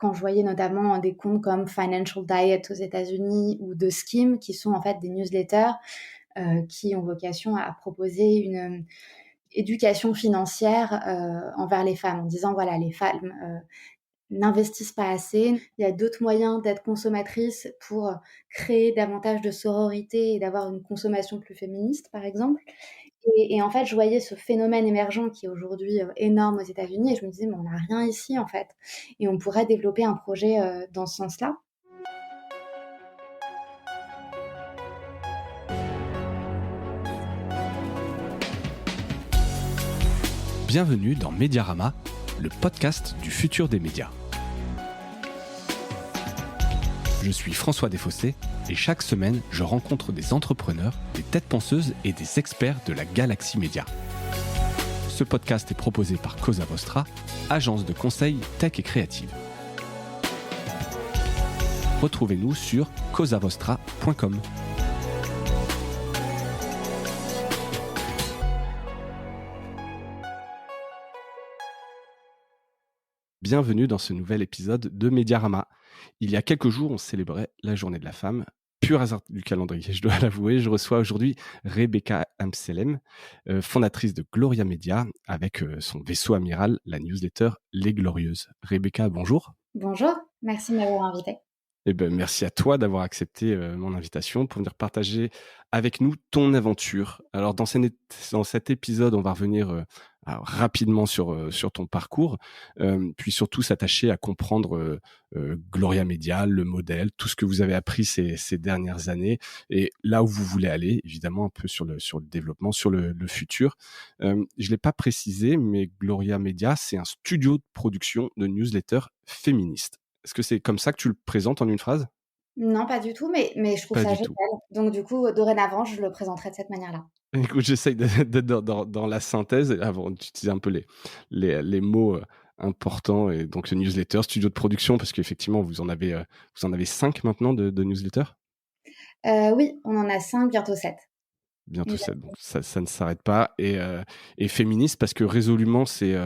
quand je voyais notamment des comptes comme Financial Diet aux États-Unis ou The Skim, qui sont en fait des newsletters qui ont vocation à proposer une éducation financière envers les femmes, en disant voilà, les femmes n'investissent pas assez. Il y a d'autres moyens d'être consommatrice pour créer davantage de sororité et d'avoir une consommation plus féministe, par exemple. Et en fait, je voyais ce phénomène émergent qui est aujourd'hui énorme aux États-Unis et je me disais, mais on n'a rien ici, en fait. Et on pourrait développer un projet dans ce sens-là. Bienvenue dans Mediarama, le podcast du futur des médias. Je suis François Desfossés et chaque semaine, je rencontre des entrepreneurs, des têtes penseuses et des experts de la galaxie média. Ce podcast est proposé par Cosa Vostra, agence de conseil tech et créative. Retrouvez-nous sur cosavostra.com. Bienvenue dans ce nouvel épisode de Mediarama. Il y a quelques jours, on célébrait la journée de la femme. Pur hasard du calendrier, je dois l'avouer. Je reçois aujourd'hui Rebecca Amselem, fondatrice de Gloria Media, avec son vaisseau amiral, la newsletter Les Glorieuses. Rebecca, bonjour. Bonjour, merci de m'avoir invitée. Eh ben, merci à toi d'avoir accepté mon invitation pour venir partager avec nous ton aventure. Alors dans cet épisode, on va revenir rapidement sur ton parcours, puis surtout s'attacher à comprendre Gloria Media, le modèle, tout ce que vous avez appris ces dernières années et là où vous voulez aller, évidemment un peu sur le développement, sur le futur. Je l'ai pas précisé, mais Gloria Media, c'est un studio de production de newsletters féministes. Est-ce que c'est comme ça que tu le présentes en une phrase? Non, pas du tout, mais je trouve Pas ça du génial. tout. Donc du coup, dorénavant, je le présenterai de cette manière-là. Écoute, j'essaye d'être dans la synthèse avant d'utiliser un peu les mots importants et donc le newsletter, studio de production, parce qu'effectivement, vous en avez 5 maintenant de newsletters? Oui, on en a 5, bientôt 7. Bientôt 7, donc ça ne s'arrête pas et féministe parce que résolument c'est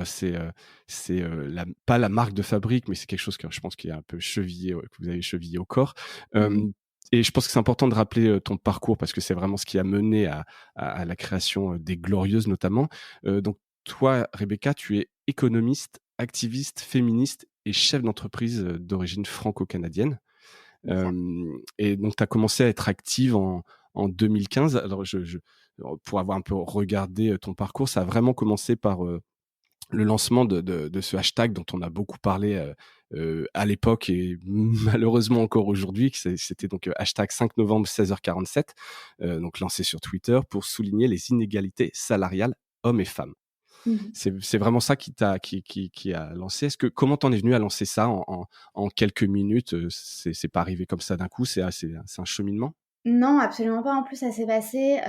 pas la marque de fabrique, mais c'est quelque chose que je pense qui est un peu chevillé, que vous avez chevillé au corps. Mmh. Et je pense que c'est important de rappeler ton parcours parce que c'est vraiment ce qui a mené à la création des Glorieuses notamment. Donc toi, Rebecca, tu es économiste, activiste, féministe et chef d'entreprise d'origine franco-canadienne. Exact. Et donc tu as commencé à être active en 2015. Alors pour avoir un peu regardé ton parcours, ça a vraiment commencé par le lancement de ce hashtag dont on a beaucoup parlé à l'époque et malheureusement encore aujourd'hui, c'était donc hashtag 5 novembre 16h47, donc lancé sur Twitter pour souligner les inégalités salariales hommes et femmes. Mmh. C'est vraiment ça qui a lancé. Comment t'en es venu à lancer ça en quelques minutes? C'est pas arrivé comme ça d'un coup, c'est un cheminement? Non, absolument pas. En plus, ça s'est passé,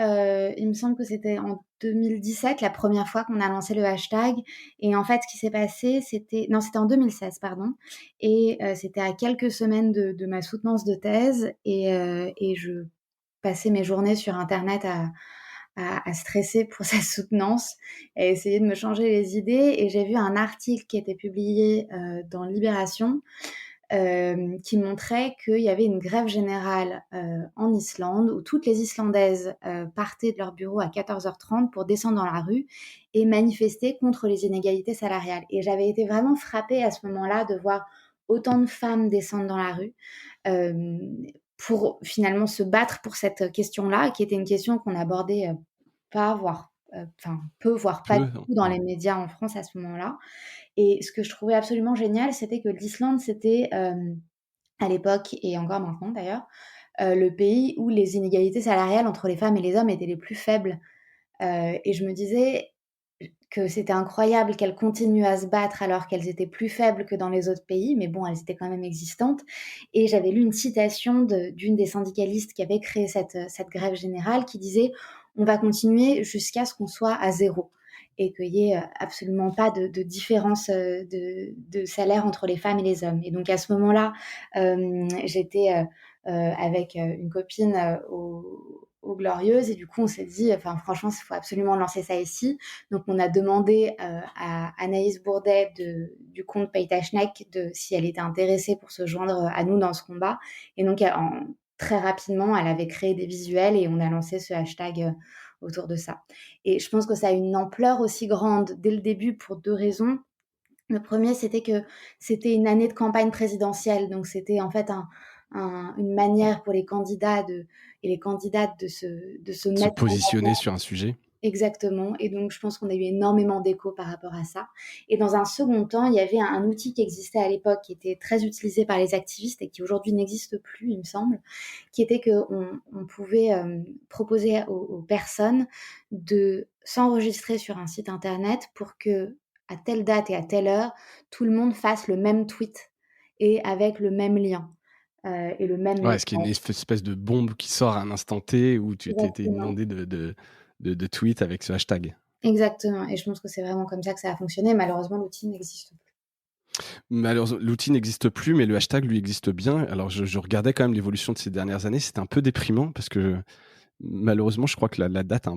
il me semble que c'était en 2017, la première fois qu'on a lancé le hashtag et en fait, ce qui s'est passé, c'était en 2016, pardon et c'était à quelques semaines de ma soutenance de thèse et je passais mes journées sur internet à stresser pour cette soutenance et à essayer de me changer les idées et j'ai vu un article qui était publié, dans Libération qui montrait qu'il y avait une grève générale en Islande où toutes les Islandaises partaient de leur bureau à 14h30 pour descendre dans la rue et manifester contre les inégalités salariales. Et j'avais été vraiment frappée à ce moment-là de voir autant de femmes descendre dans la rue euh, pour finalement se battre pour cette question-là, qui était une question qu'on abordait pas, voire, enfin peu, voire pas du Peu? tout dans Ouais. les médias en France à ce moment-là. Et ce que je trouvais absolument génial, c'était que l'Islande, c'était, à l'époque et encore maintenant d'ailleurs, le pays où les inégalités salariales entre les femmes et les hommes étaient les plus faibles. Et je me disais que c'était incroyable qu'elles continuent à se battre alors qu'elles étaient plus faibles que dans les autres pays, mais bon, elles étaient quand même existantes. Et j'avais lu une citation d'une des syndicalistes qui avait créé cette grève générale qui disait: «On va continuer jusqu'à ce qu'on soit à zéro et qu'il y ait absolument pas de différence de salaire entre les femmes et les hommes». Et donc à ce moment-là, j'étais avec une copine aux Glorieuses. Et du coup, on s'est dit, enfin, franchement, il faut absolument lancer ça ici. Donc, on a demandé à Anaïs Bourdet du compte Paytachnek si elle était intéressée pour se joindre à nous dans ce combat. Et donc, très rapidement, elle avait créé des visuels et on a lancé ce hashtag autour de ça. Et je pense que ça a une ampleur aussi grande dès le début pour 2 raisons. Le premier, c'était que c'était une année de campagne présidentielle, donc c'était en fait une manière pour les candidats et les candidates de se Se mettre en positionner avant. sur un sujet. Exactement. Et donc, je pense qu'on a eu énormément d'écho par rapport à ça. Et dans un second temps, il y avait un outil qui existait à l'époque, qui était très utilisé par les activistes et qui aujourd'hui n'existe plus, il me semble, qui était qu'on pouvait proposer aux personnes de s'enregistrer sur un site internet pour que, à telle date et à telle heure, tout le monde fasse le même tweet et avec le même lien et le même Ouais, ce qui est une message. espèce de bombe qui sort à un instant T où tu t'es Exactement. inondé de tweets avec ce hashtag. Exactement. Et je pense que c'est vraiment comme ça que ça a fonctionné. Malheureusement, l'outil n'existe plus. Mais alors, l'outil n'existe plus, mais le hashtag, lui, existe bien. Alors, je regardais quand même l'évolution de ces dernières années. C'était un peu déprimant parce que malheureusement, je crois que la date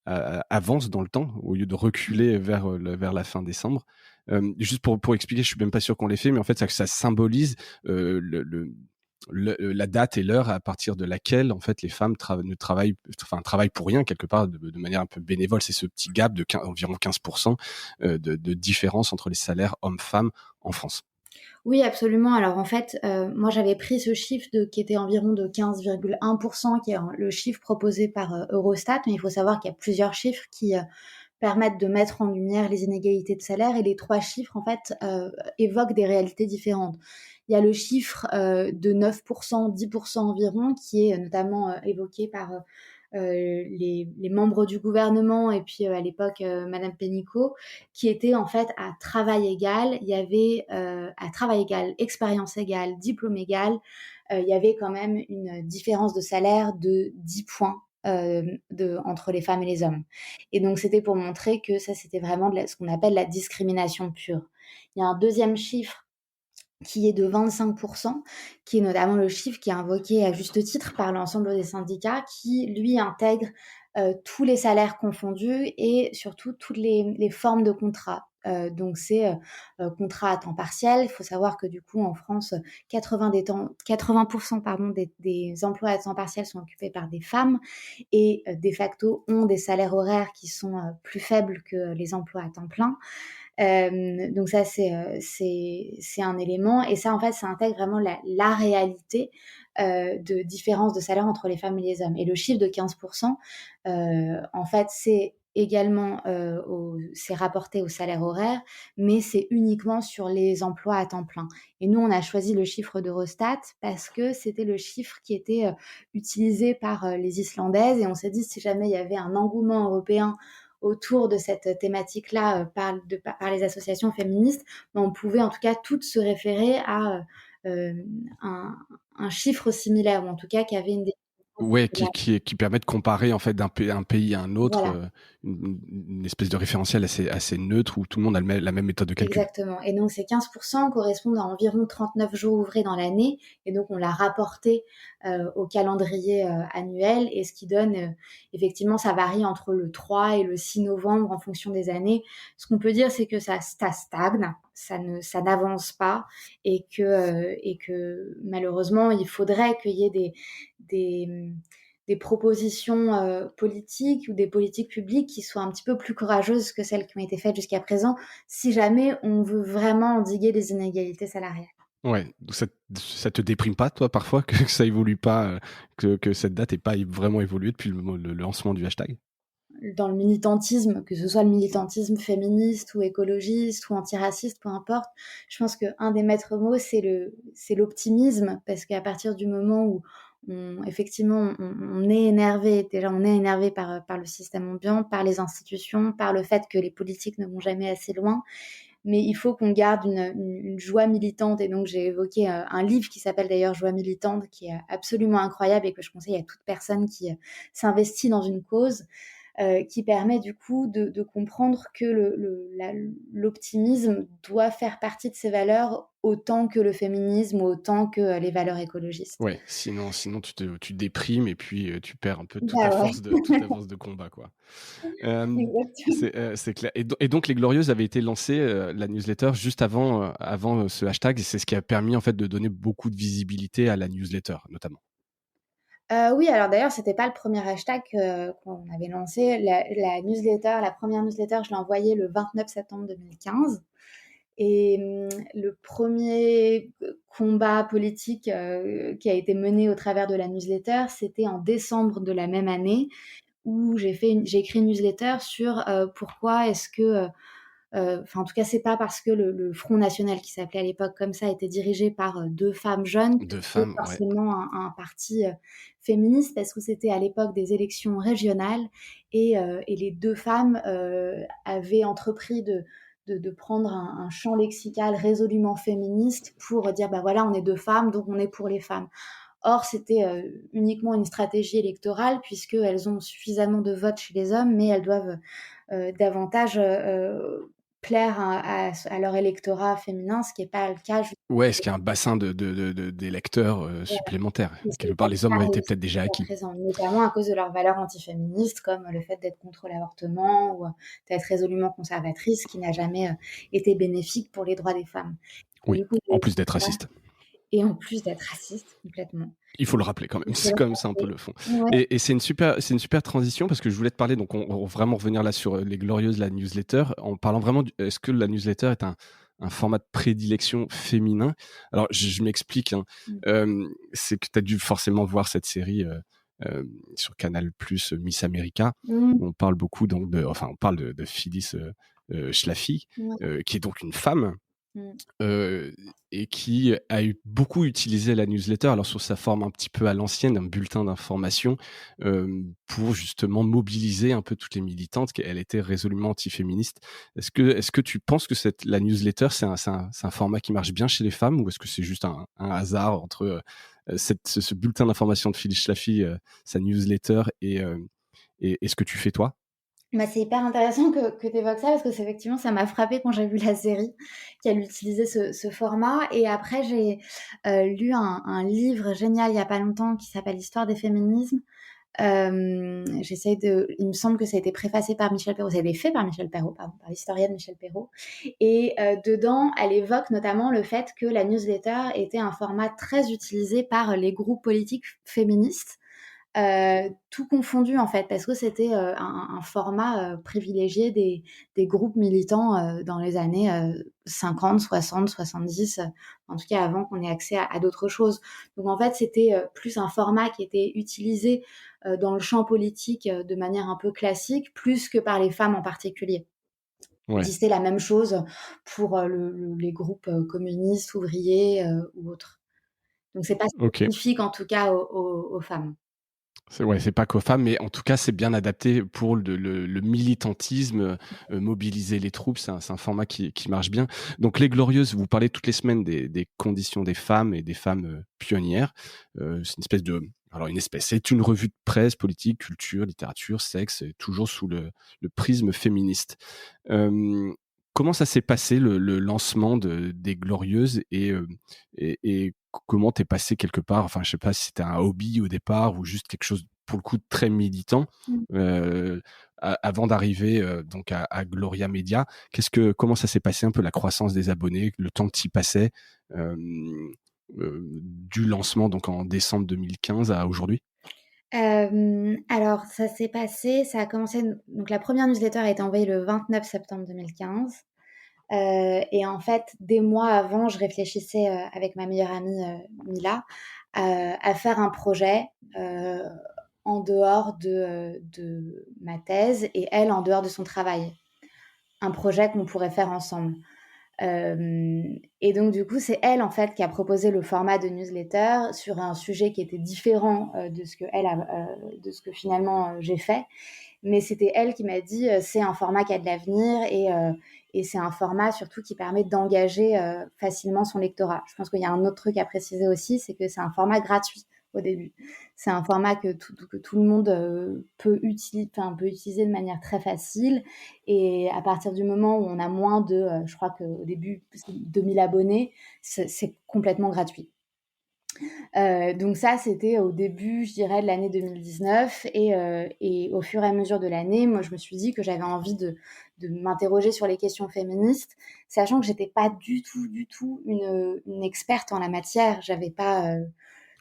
avance dans le temps au lieu de reculer vers la fin décembre. Juste pour expliquer, je suis même pas sûr qu'on l'ait fait, mais en fait, ça symbolise la date et l'heure à partir de laquelle en fait les femmes travaillent pour rien quelque part de manière un peu bénévole. C'est ce petit gap de environ 15% de différence entre les salaires hommes-femmes en France. Oui, absolument. Alors en fait, moi j'avais pris ce chiffre qui était environ de 15,1%, qui est le chiffre proposé par Eurostat, mais il faut savoir qu'il y a plusieurs chiffres qui permettent de mettre en lumière les inégalités de salaire et les 3 chiffres en fait évoquent des réalités différentes. Il y a le chiffre de 9%, 10% environ, qui est notamment évoqué par les membres du gouvernement et puis à l'époque Madame Pénicaud, qui était en fait à travail égal. Il y avait à travail égal, expérience égale, diplôme égal, il y avait quand même une différence de salaire de 10 points entre les femmes et les hommes. Et donc c'était pour montrer que ça c'était vraiment ce qu'on appelle la discrimination pure. Il y a un deuxième chiffre qui est de 25%, qui est notamment le chiffre qui est invoqué à juste titre par l'ensemble des syndicats, qui lui intègre tous les salaires confondus et surtout toutes les formes de contrats. Donc c'est contrat à temps partiel. Il faut savoir que du coup en France, 80% pardon, des emplois à temps partiel sont occupés par des femmes et de facto ont des salaires horaires qui sont plus faibles que les emplois à temps plein. Donc ça, c'est un élément. Et ça, en fait, ça intègre vraiment la réalité de différence de salaire entre les femmes et les hommes. Et le chiffre de 15%, en fait, c'est rapporté au salaire horaire, mais c'est uniquement sur les emplois à temps plein. Et nous, on a choisi le chiffre d'Eurostat parce que c'était le chiffre qui était utilisé par les Islandaises. Et on s'est dit, si jamais il y avait un engouement européen autour de cette thématique-là par les associations féministes, on pouvait en tout cas toutes se référer à un chiffre similaire, ou en tout cas qui avait une définition Ouais, similaire. qui permet de comparer en fait un pays à un autre, Voilà. une espèce de référentiel assez neutre où tout le monde a la même méthode de calcul. Exactement. Et donc, ces 15% correspondent à environ 39 jours ouvrés dans l'année. Et donc, on l'a rapporté au calendrier annuel. Et ce qui donne, effectivement, ça varie entre le 3 et le 6 novembre en fonction des années. Ce qu'on peut dire, c'est que ça stagne, ça n'avance pas. Et que malheureusement, il faudrait qu'il y ait des propositions politiques ou des politiques publiques qui soient un petit peu plus courageuses que celles qui ont été faites jusqu'à présent, si jamais on veut vraiment endiguer les inégalités salariales. Ouais, donc ça te déprime pas toi parfois que ça évolue pas, que cette date ait pas vraiment évolué depuis le lancement du hashtag? Dans le militantisme, que ce soit le militantisme féministe ou écologiste ou antiraciste, peu importe, je pense qu'un des maîtres mots, c'est l'optimisme, parce qu'à partir du moment où effectivement, on est énervé, déjà on est énervé par le système ambiant, par les institutions, par le fait que les politiques ne vont jamais assez loin, mais il faut qu'on garde une joie militante. Et donc, j'ai évoqué un livre qui s'appelle d'ailleurs Joie militante, qui est absolument incroyable et que je conseille à toute personne qui s'investit dans une cause. qui permet du coup de comprendre que l'optimisme doit faire partie de ses valeurs autant que le féminisme, autant que les valeurs écologistes. Ouais, sinon tu déprimes et puis, tu perds un peu Bah ouais, toute ta force de combat, quoi. Hem, exactement. c'est clair et donc les Glorieuses avaient été lancées, la newsletter juste avant, ce hashtag et c'est ce qui a permis en fait de donner beaucoup de visibilité à la newsletter, notamment? Oui, alors d'ailleurs, c'était pas le premier hashtag, qu'on avait lancé. La newsletter, la première newsletter, je l'ai envoyée le 29 septembre 2015 et le premier combat politique, qui a été mené au travers de la newsletter, c'était en décembre de la même année où j'ai écrit une newsletter sur, pourquoi est-ce que, enfin, en tout cas, c'est pas parce que le Front national, qui s'appelait à l'époque comme ça, était dirigé par 2 femmes jeunes que De c'est femmes, ouais. forcément un parti, féministe, parce que c'était à l'époque des élections régionales et les 2 femmes, avaient entrepris de prendre un champ lexical résolument féministe pour dire: «Bah, voilà, on est 2 femmes, donc on est pour les femmes». Or, c'était, uniquement une stratégie électorale puisqu'elles ont suffisamment de votes chez les hommes, mais elles doivent, davantage, plaire à leur électorat féminin, ce qui est pas le cas ju Ouais, est-ce qu'il y a un bassin d'électeurs, supplémentaires? et c'est Quelque pas part, les le hommes cas ont été peut-être déjà jusqu'à acquis. présent, notamment à cause de leurs valeurs antiféministes comme le fait d'être contre l'avortement ou, d'être résolument conservatrice, qui n'a jamais, été bénéfique pour les droits des femmes. Et Oui, du coup, en plus d'être raciste. et en plus d'être raciste complètement. Il faut le rappeler quand même, Il faut c'est le quand même ça un peu rappeler. le fond Ouais. et c'est une super transition parce que je voulais te parler donc on vraiment revenir là sur, les Glorieuses, la newsletter, en parlant vraiment du est-ce que la newsletter est un format de prédilection féminin? Alors je m'explique, hein, Mmh. c'est que tu as dû forcément voir cette série, sur Canal+, Miss America, Mmh. où on parle beaucoup donc on parle de Phyllis, Schlafly, Ouais. qui est donc une femme. Mmh. Heu et qui a beaucoup utilisé la newsletter, alors sur sa forme un petit peu à l'ancienne, un bulletin d'information, pour justement mobiliser un peu toutes les militantes, qu'elle était résolument antiféministe. Est-ce que tu penses que la newsletter, c'est un format qui marche bien chez les femmes ou est-ce que c'est juste un hasard entre, ce bulletin d'information de Phyllis Schlafly, sa newsletter et ce que tu fais toi? Bah, c'est hyper intéressant que tu évoques ça parce que c'est effectivement, ça m'a frappée quand j'ai vu la série, qu'elle utilisait ce format et après j'ai, lu un livre génial il y a pas longtemps qui s'appelle «L'histoire des féminismes». Il me semble que ça a été préfacé par Michel Perrault, ça a été fait par Michel Perrault, pardon, par l'historienne Michel Perrault et dedans, elle évoque notamment le fait que la newsletter était un format très utilisé par les groupes politiques féministes. Tout confondu en fait, parce que c'était, un format, privilégié des groupes militants, dans les années, 50, 60, 70, en tout cas avant qu'on ait accès à d'autres choses. Donc en fait, c'était, plus un format qui était utilisé, dans le champ politique, de manière un peu classique, plus que par les femmes en particulier. Même Ouais, si c'était la même chose pour, les groupes, communistes, ouvriers, ou autres. Donc c'est pas OK. spécifique en tout cas aux femmes. C'est pas qu'aux femmes, mais en tout cas, c'est bien adapté pour le militantisme, mobiliser les troupes, c'est un format qui marche bien. Donc les Glorieuses, vous parlez toutes les semaines des conditions des femmes et des femmes, pionnières. C'est c'est une revue de presse, politique, culture, littérature, sexe, et toujours sous le prisme féministe. Hem, Comment ça s'est passé le lancement des Glorieuses et comment t'es passé quelque part, enfin, je sais pas si c'était un hobby au départ ou juste quelque chose, pour le coup, de très militant, Mmh. heu, avant d'arriver, donc à Gloria Media. Comment ça s'est passé un peu la croissance des abonnés, le temps que tu y passais, du lancement donc en décembre 2015 à aujourd'hui? Alors ça a commencé donc la première newsletter a été envoyée le 29 septembre 2015, et en fait, des mois avant, je réfléchissais, avec ma meilleure amie, Mila, à faire un projet, heu, en dehors de ma thèse et elle, en dehors de son travail. Un projet qu'on pourrait faire ensemble. Et donc du coup, c'est elle, en fait, qui a proposé le format de newsletter sur un sujet qui était différent, de ce que finalement, j'ai fait. Mais c'était elle qui m'a dit, «C'est un format qui a de l'avenir et c'est un format surtout qui permet d'engager, facilement son lectorat». Je pense qu'il y a un autre truc à préciser aussi, c'est que c'est un format gratuit. au début. C'est un format que tout le monde peut utiliser de manière très facile. Et à partir du moment où on a moins de, je crois qu'au début, 2000 abonnés, c'est complètement gratuit. Donc ça, c'était au début, je dirais, de l'année 2019. Et au fur et à mesure de l'année, moi, je me suis dit que j'avais envie de m'interroger sur les questions féministes, sachant que j'étais pas du tout une experte en la matière. J'avais pas...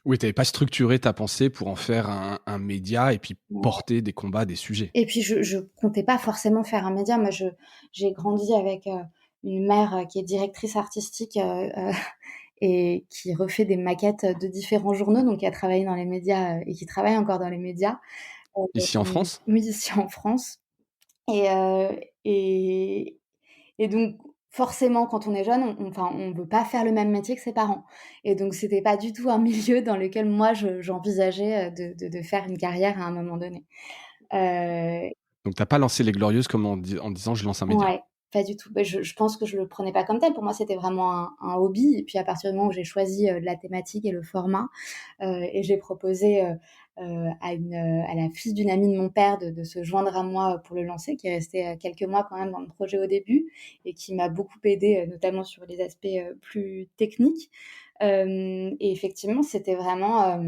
Oui, tu avais pas structuré ta pensée pour en faire un média et puis porter des combats, des sujets. Et puis je comptais pas forcément faire un média. Moi, j'ai grandi avec une mère qui est directrice artistique et qui refait des maquettes de différents journaux, donc qui a travaillé dans les médias et qui travaille encore dans les médias. Ici en France? Oui, ici en France. Et, et, et donc, forcément, quand on est jeune, on veut pas faire le même métier que ses parents. Et donc, c'était pas du tout un milieu dans lequel moi, j'envisageais de faire une carrière à un moment donné. Euh, Donc t'as pas lancé Les Glorieuses comme en disant: «Je lance un média». Ouais, pas du tout. Bah, je pense que je le prenais pas comme tel. Pour moi, c'était vraiment un hobby. Et puis, à partir du moment où j'ai choisi la thématique et le format, et j'ai proposé à la fille d'une amie de mon père de se joindre à moi pour le lancer, qui est restée quelques mois quand même dans le projet au début et qui m'a beaucoup aidée, notamment sur les aspects plus techniques. Et effectivement, c'était vraiment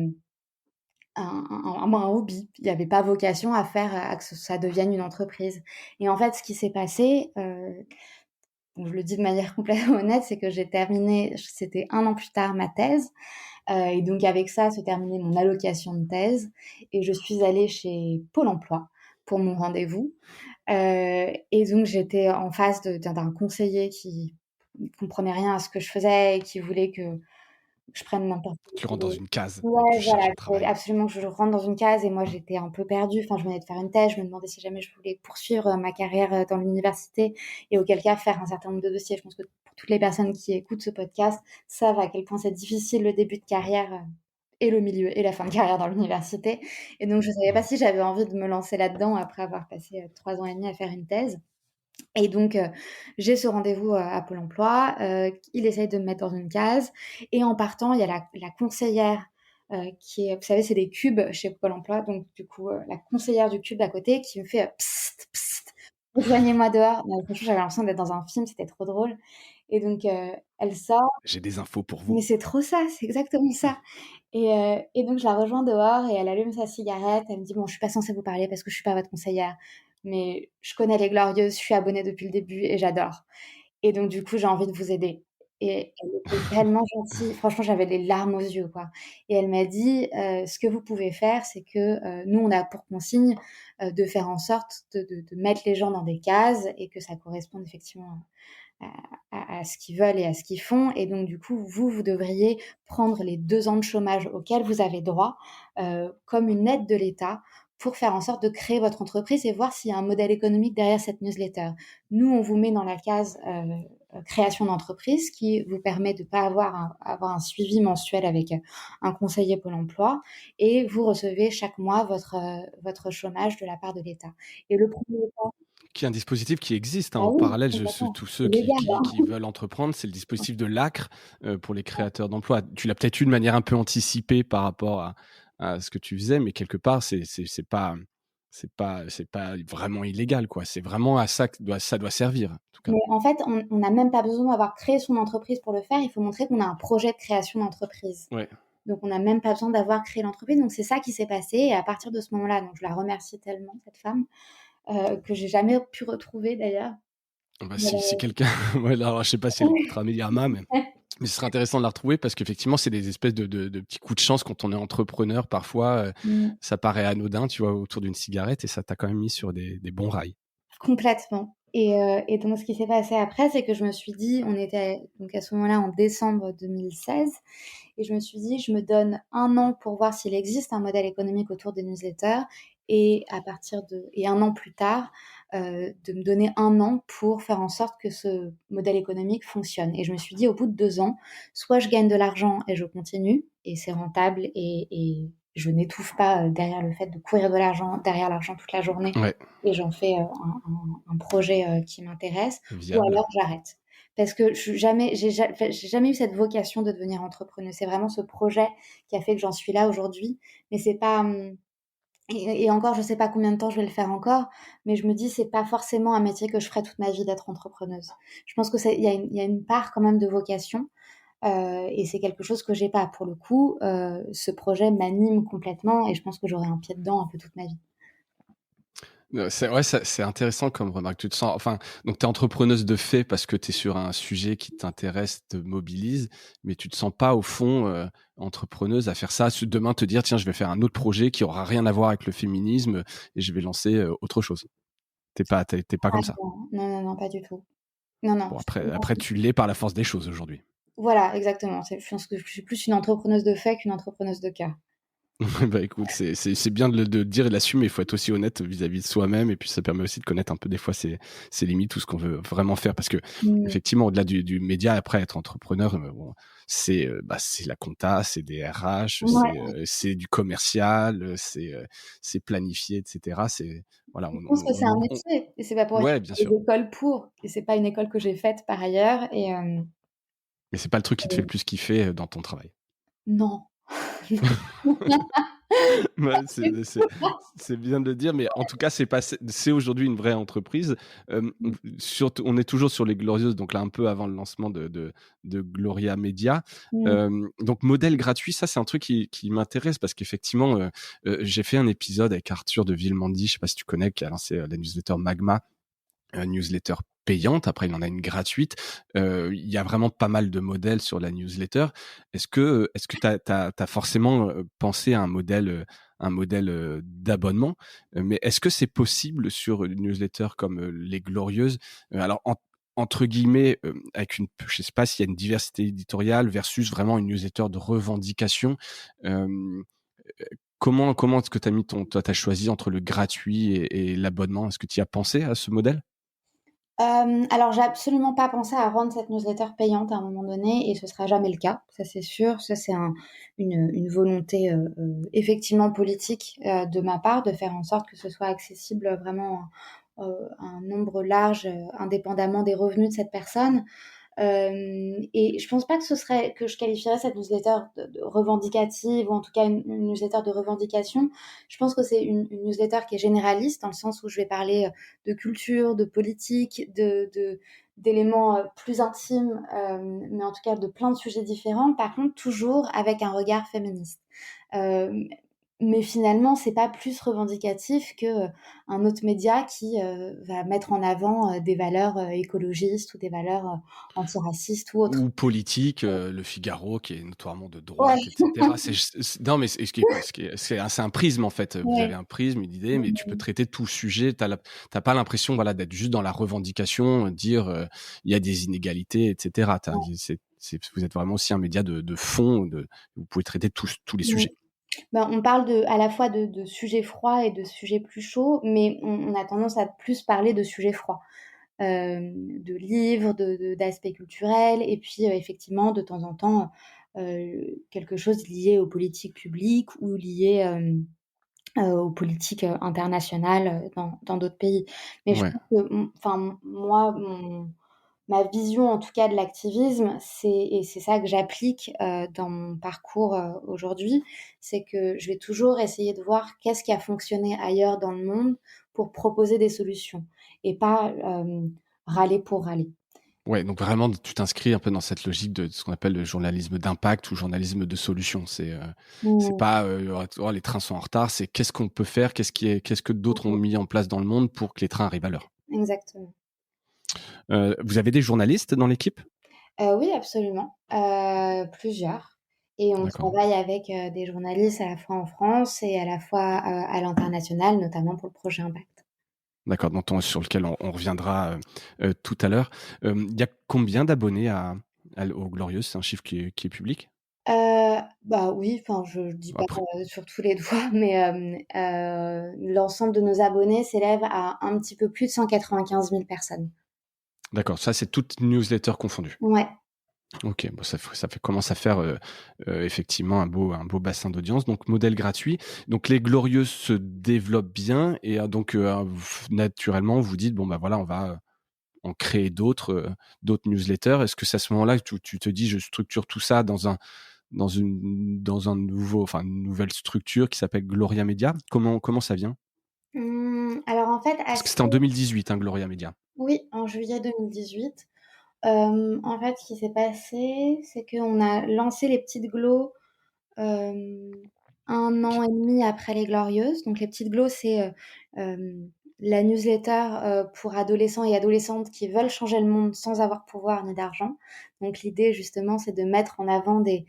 un hobby. Il n'y avait pas vocation à faire à que ça devienne une entreprise. Et en fait, ce qui s'est passé, donc je le dis de manière complètement honnête, c'est que j'ai terminé, c'était 1 an plus tard, ma thèse. Et donc avec ça se terminait mon allocation de thèse et je suis allée chez Pôle emploi pour mon rendez-vous. Et donc j'étais en face d'un conseiller qui ne comprenait rien à ce que je faisais et qui voulait que je prenne n'importe Tu rentres dans quel... une case et Ouais, tu cherches voilà, un il fallait travail. absolument que je rentre dans une case et moi j'étais un peu perdue. Enfin, je venais de faire une thèse, je me demandais si jamais je voulais poursuivre ma carrière dans l'université et auquel cas faire un certain nombre de dossiers. Je pense que pour toutes les personnes qui écoutent ce podcast savent à quel point c'est difficile le début de carrière et le milieu et la fin de carrière dans l'université. Et donc je savais pas Mmh. si j'avais envie de me lancer là-dedans après avoir passé 3 ans et demi à faire une thèse. Et donc, j'ai ce rendez-vous à Pôle emploi. Il essaye de me mettre dans une case. Et en partant, il y a la conseillère qui est, vous savez, c'est des cubes chez Pôle emploi. Donc, du coup, la conseillère du cube d'à côté qui me fait psst, psst, rejoignez-moi dehors. Mais franchement, j'avais l'impression d'être dans un film, c'était trop drôle. Et donc, elle sort. J'ai des infos pour vous. Mais c'est trop ça, c'est exactement ça. Et donc, je la rejoins dehors et elle allume sa cigarette. Elle me dit, bon, je suis pas censée vous parler parce que je suis pas votre conseillère, mais je connais les Glorieuses, je suis abonnée depuis le début et j'adore. Et donc, du coup, j'ai envie de vous aider. Et elle était tellement gentille. Franchement, j'avais les larmes aux yeux, quoi. Et elle m'a dit, ce que vous pouvez faire, c'est que nous, on a pour consigne de faire en sorte de mettre les gens dans des cases et que ça corresponde effectivement à ce qu'ils veulent et à ce qu'ils font. Et donc, du coup, vous devriez prendre les 2 ans de chômage auxquels vous avez droit comme une aide de l'État pour faire en sorte de créer votre entreprise et voir s'il y a un modèle économique derrière cette newsletter. Nous, on vous met dans la case création d'entreprise qui vous permet de ne pas avoir un suivi mensuel avec un conseiller Pôle emploi et vous recevez chaque mois votre chômage de la part de l'État. Et le premier pas, Qui est un dispositif qui existe, hein, ah en oui, parallèle, complètement, tous c'est ceux légal, qui hein. veulent entreprendre, c'est le dispositif de l'ACRE, pour les créateurs d'emplois. Tu l'as peut-être eu de manière un peu anticipée par rapport à ce que tu faisais, mais quelque part, c'est pas vraiment illégal, quoi. C'est vraiment à ça que ça doit servir, en tout cas. Mais en fait, on n'a même pas besoin d'avoir créé son entreprise pour le faire. Il faut montrer qu'on a un projet de création d'entreprise. Ouais. Donc, on n'a même pas besoin d'avoir créé l'entreprise. Donc, c'est ça qui s'est passé. Et à partir de ce moment-là, donc je la remercie tellement, cette femme, que j'ai jamais pu retrouver d'ailleurs. Bah, Mais si quelqu'un ouais, alors je sais pas si elle écoutera Mediama, mais ce serait intéressant de la retrouver parce qu'effectivement, c'est des espèces de petits coups de chance quand on est entrepreneur. Parfois, mmh, ça paraît anodin, tu vois, autour d'une cigarette et ça t'a quand même mis sur des bons rails. complètement. Et donc, ce qui s'est passé après, c'est que je me suis dit, on était donc à ce moment-là en décembre 2016, et je me suis dit, je me donne 1 an pour voir s'il existe un modèle économique autour des newsletters et 1 an plus tard, de me donner 1 an pour faire en sorte que ce modèle économique fonctionne. Et je me suis dit, au bout de 2 ans, soit je gagne de l'argent et je continue et c'est rentable et je n'étouffe pas derrière le fait de courir derrière l'argent toute la journée Ouais, et j'en fais un projet qui m'intéresse, ou viable. alors j'arrête. parce que j'ai jamais eu cette vocation de devenir entrepreneuse. C'est vraiment ce projet qui a fait que j'en suis là aujourd'hui. Mais c'est pas, et encore, je sais pas combien de temps je vais le faire encore, mais je me dis, c'est pas forcément un métier que je ferai toute ma vie d'être entrepreneuse. Je pense que il y a une part quand même de vocation, et c'est quelque chose que j'ai pas. Pour le coup, ce projet m'anime complètement et je pense que j'aurai un pied dedans un peu toute ma vie. C'est ouais, c'est intéressant comme remarque. Tu te sens enfin, donc tu es entrepreneuse de fait parce que tu es sur un sujet qui t'intéresse, te mobilise, mais tu te sens pas au fond, entrepreneuse à faire ça, demain te dire: «Tiens, je vais faire un autre projet qui aura rien à voir avec le féminisme, et je vais lancer, autre chose». Tu es pas Ah comme ça? non, non, non, non, pas du tout. Non, non, Bon, je suis après tu l'es par la force des choses aujourd'hui. voilà, exactement. Je pense que je suis plus une entrepreneuse de fait qu'une entrepreneuse de cœur. Bah, écoute, c'est bien de le dire et de l'assumer. Il faut être aussi honnête vis-à-vis de soi-même, et puis ça permet aussi de connaître un peu des fois ses limites, tout ce qu'on veut vraiment faire. Parce que Mmh. effectivement, au-delà du média, après être entrepreneur, bon, c'est la compta, c'est des RH, Ouais, c'est du commercial, c'est planifié, et cetera. Voilà, je pense que c'est un métier et c'est pas pour rien ouais, bien qu'il y a sûr. des écoles pour et c'est pas une école que j'ai faite par ailleurs et Mais c'est pas le truc qui te fait le plus kiffer, dans ton travail. non. Ouais, c'est bien de le dire, mais en tout cas, c'est aujourd'hui une vraie entreprise. Surtout, on est toujours sur les Glorieuses, donc là, un peu avant le lancement de Gloria Media. Mmh. Donc modèle gratuit, ça, c'est un truc qui m'intéresse parce qu'effectivement, j'ai fait un épisode avec Arthur de Villemandy, je sais pas si tu connais, qui a lancé, la newsletter Magma, newsletter payante. Après, il en a une gratuite. Il y a vraiment pas mal de modèles sur la newsletter. Est-ce que tu forcément, pensé à un modèle, d'abonnement? Mais est-ce que c'est possible sur une newsletter comme, Les Glorieuses? Alors entre guillemets, avec je sais pas s'il y a une diversité éditoriale versus vraiment une newsletter de revendication. Hem, comment est-ce que tu as choisi entre le gratuit et l'abonnement? Est-ce que tu y as pensé à ce modèle? Alors j'ai absolument pas pensé à rendre cette newsletter payante à un moment donné et ce sera jamais le cas, ça c'est sûr. Ça c'est une volonté, effectivement politique, de ma part, de faire en sorte que ce soit accessible, vraiment, à un nombre large, indépendamment des revenus de cette personne. Et je pense pas que je qualifierais cette newsletter de revendicative ou en tout cas une newsletter de revendication. Je pense que c'est une newsletter qui est généraliste dans le sens où je vais parler de culture, de politique, d'éléments plus intimes, mais en tout cas de plein de sujets différents. Par contre, toujours avec un regard féministe. Euh, mais finalement, c'est pas plus revendicatif que un autre média qui va mettre en avant des valeurs écologistes ou des valeurs antiracistes ou autres. Ou politique, Le Figaro qui est notoirement de Ouais, droite, et cetera. Non, mais c'est un prisme en fait. Vous avez ouais. un prisme, une idée, mais tu peux Mmh. traiter tout sujet. Tu pas l'impression, voilà, d'être juste dans la revendication, dire, il y a des inégalités, et cetera. Vous êtes vraiment aussi un média de fond, vous pouvez traiter tous les Mmh. sujets. Ben, on parle à la fois de sujets froids et de sujets plus chauds, mais on a tendance à plus parler de sujets froids. De livres, d'aspects culturels et puis, effectivement, de temps en temps, quelque chose lié aux politiques publiques ou lié, aux politiques, internationales, dans d'autres pays. Mais je Ouais. pense que, enfin, moi, ma vision, en tout cas, de l'activisme, et c'est ça que j'applique, dans mon parcours, aujourd'hui, c'est que je vais toujours essayer de voir qu'est-ce qui a fonctionné ailleurs dans le monde pour proposer des solutions et pas, râler pour râler. Ouais, donc vraiment, tu t'inscris un peu dans cette logique de ce qu'on appelle le journalisme d'impact ou journalisme de solution. C'est Mmh. pas, «Oh, les trains sont en retard», c'est qu'est-ce qu'on peut faire? Qu'est-ce que d'autres ont Mmh. mis en place dans le monde pour que les trains arrivent à l'heure? Exactement. Vous avez des journalistes dans l'équipe? Oui, absolument, plusieurs et on D'accord. travaille avec, des journalistes à la fois en France et à la fois, à l'international, notamment pour le projet Impact. D'accord, sur lequel on reviendra, tout à l'heure. Il y a combien d'abonnés aux Glorieuses? C'est un chiffre qui est public? Bah, oui, enfin, je dis pas, Après sur tous les doigts, mais l'ensemble de nos abonnés s'élève à un petit peu plus de 195 000 personnes. d'accord, ça, c'est toutes newsletters confondues. Ouais. OK, bon, ça fait commence à faire, effectivement un beau bassin d'audience, donc modèle gratuit. Donc les Glorieuses se développent bien, et donc, naturellement vous dites: «Bon, bah, voilà, en créer d'autres newsletters. Est-ce que c'est à ce moment-là que tu te dis, je structure tout ça dans une nouvelle structure qui s'appelle Gloria Media? Comment ça vient? Alors en fait, Parce que c'était en 2018, hein, Gloria Media. oui, en juillet 2018. En fait, ce qui s'est passé, c'est qu'on a lancé les Petites Glos 1 an et demi après les Glorieuses. Donc les Petites Glos, c'est la newsletter pour adolescents et adolescentes qui veulent changer le monde sans avoir pouvoir ni d'argent. Donc l'idée, justement, c'est de mettre en avant des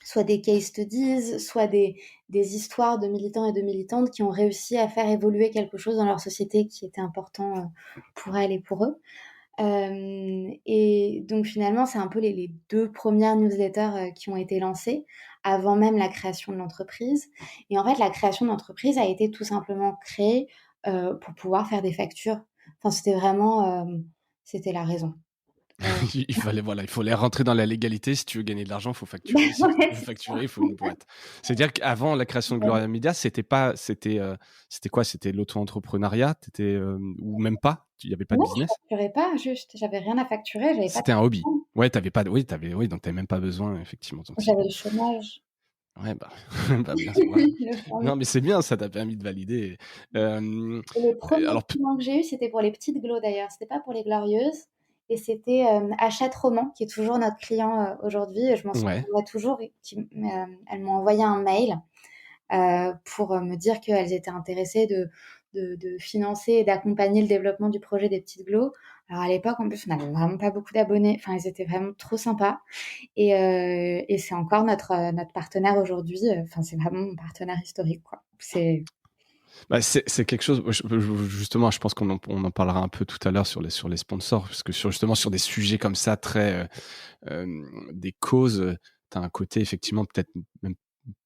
soit des case studies, soit des histoires de militants et de militantes qui ont réussi à faire évoluer quelque chose dans leur société qui était important pour elles et pour eux. Et donc finalement, c'est un peu les 2 premières newsletters qui ont été lancées avant même la création de l'entreprise. Et en fait, la création de l'entreprise a été tout simplement créée pour pouvoir faire des factures. Enfin, c'était vraiment, c'était la raison. Il fallait rentrer dans la légalité. Si tu veux gagner de l'argent, il faut facturer. Si tu Ouais, veux c'est facturer, il faut une boîte. C'est-à-dire qu'avant la création de Gloria Media, c'était quoi? C'était l'auto-entrepreneuriat? Ou même pas? Il n'y avait pas de non, je business? facturais pas, juste, j'avais rien à facturer, j'avais pas de C'était un hobby. clients, Ouais, t'avais pas de, oui, oui, donc t'avais même pas besoin, effectivement. Donc j'avais le chômage. ouais, bah, bah bien, voilà. Le fameux. Non, mais c'est bien, ça t'a permis de valider. Et le premier Alors, client que j'ai eu, c'était pour les Petites Glos d'ailleurs, c'était pas pour les Glorieuses. Et c'était Hachette Roman, qui est toujours notre client aujourd'hui. Et je m'en ouais. souviendrai toujours. Elles m'ont envoyé un mail pour me dire qu'elles étaient intéressées de financer et d'accompagner le développement du projet des Petites Glos. Alors à l'époque, en plus, on n'avait vraiment pas beaucoup d'abonnés. Enfin, ils étaient vraiment trop sympas. Et c'est encore notre partenaire aujourd'hui. Enfin, c'est vraiment mon partenaire historique, quoi. Bah, c'est quelque chose, justement, je pense on en parlera un peu tout à l'heure sur les sponsors, parce que justement, sur des sujets comme ça, des causes, tu as un côté, effectivement, peut-être même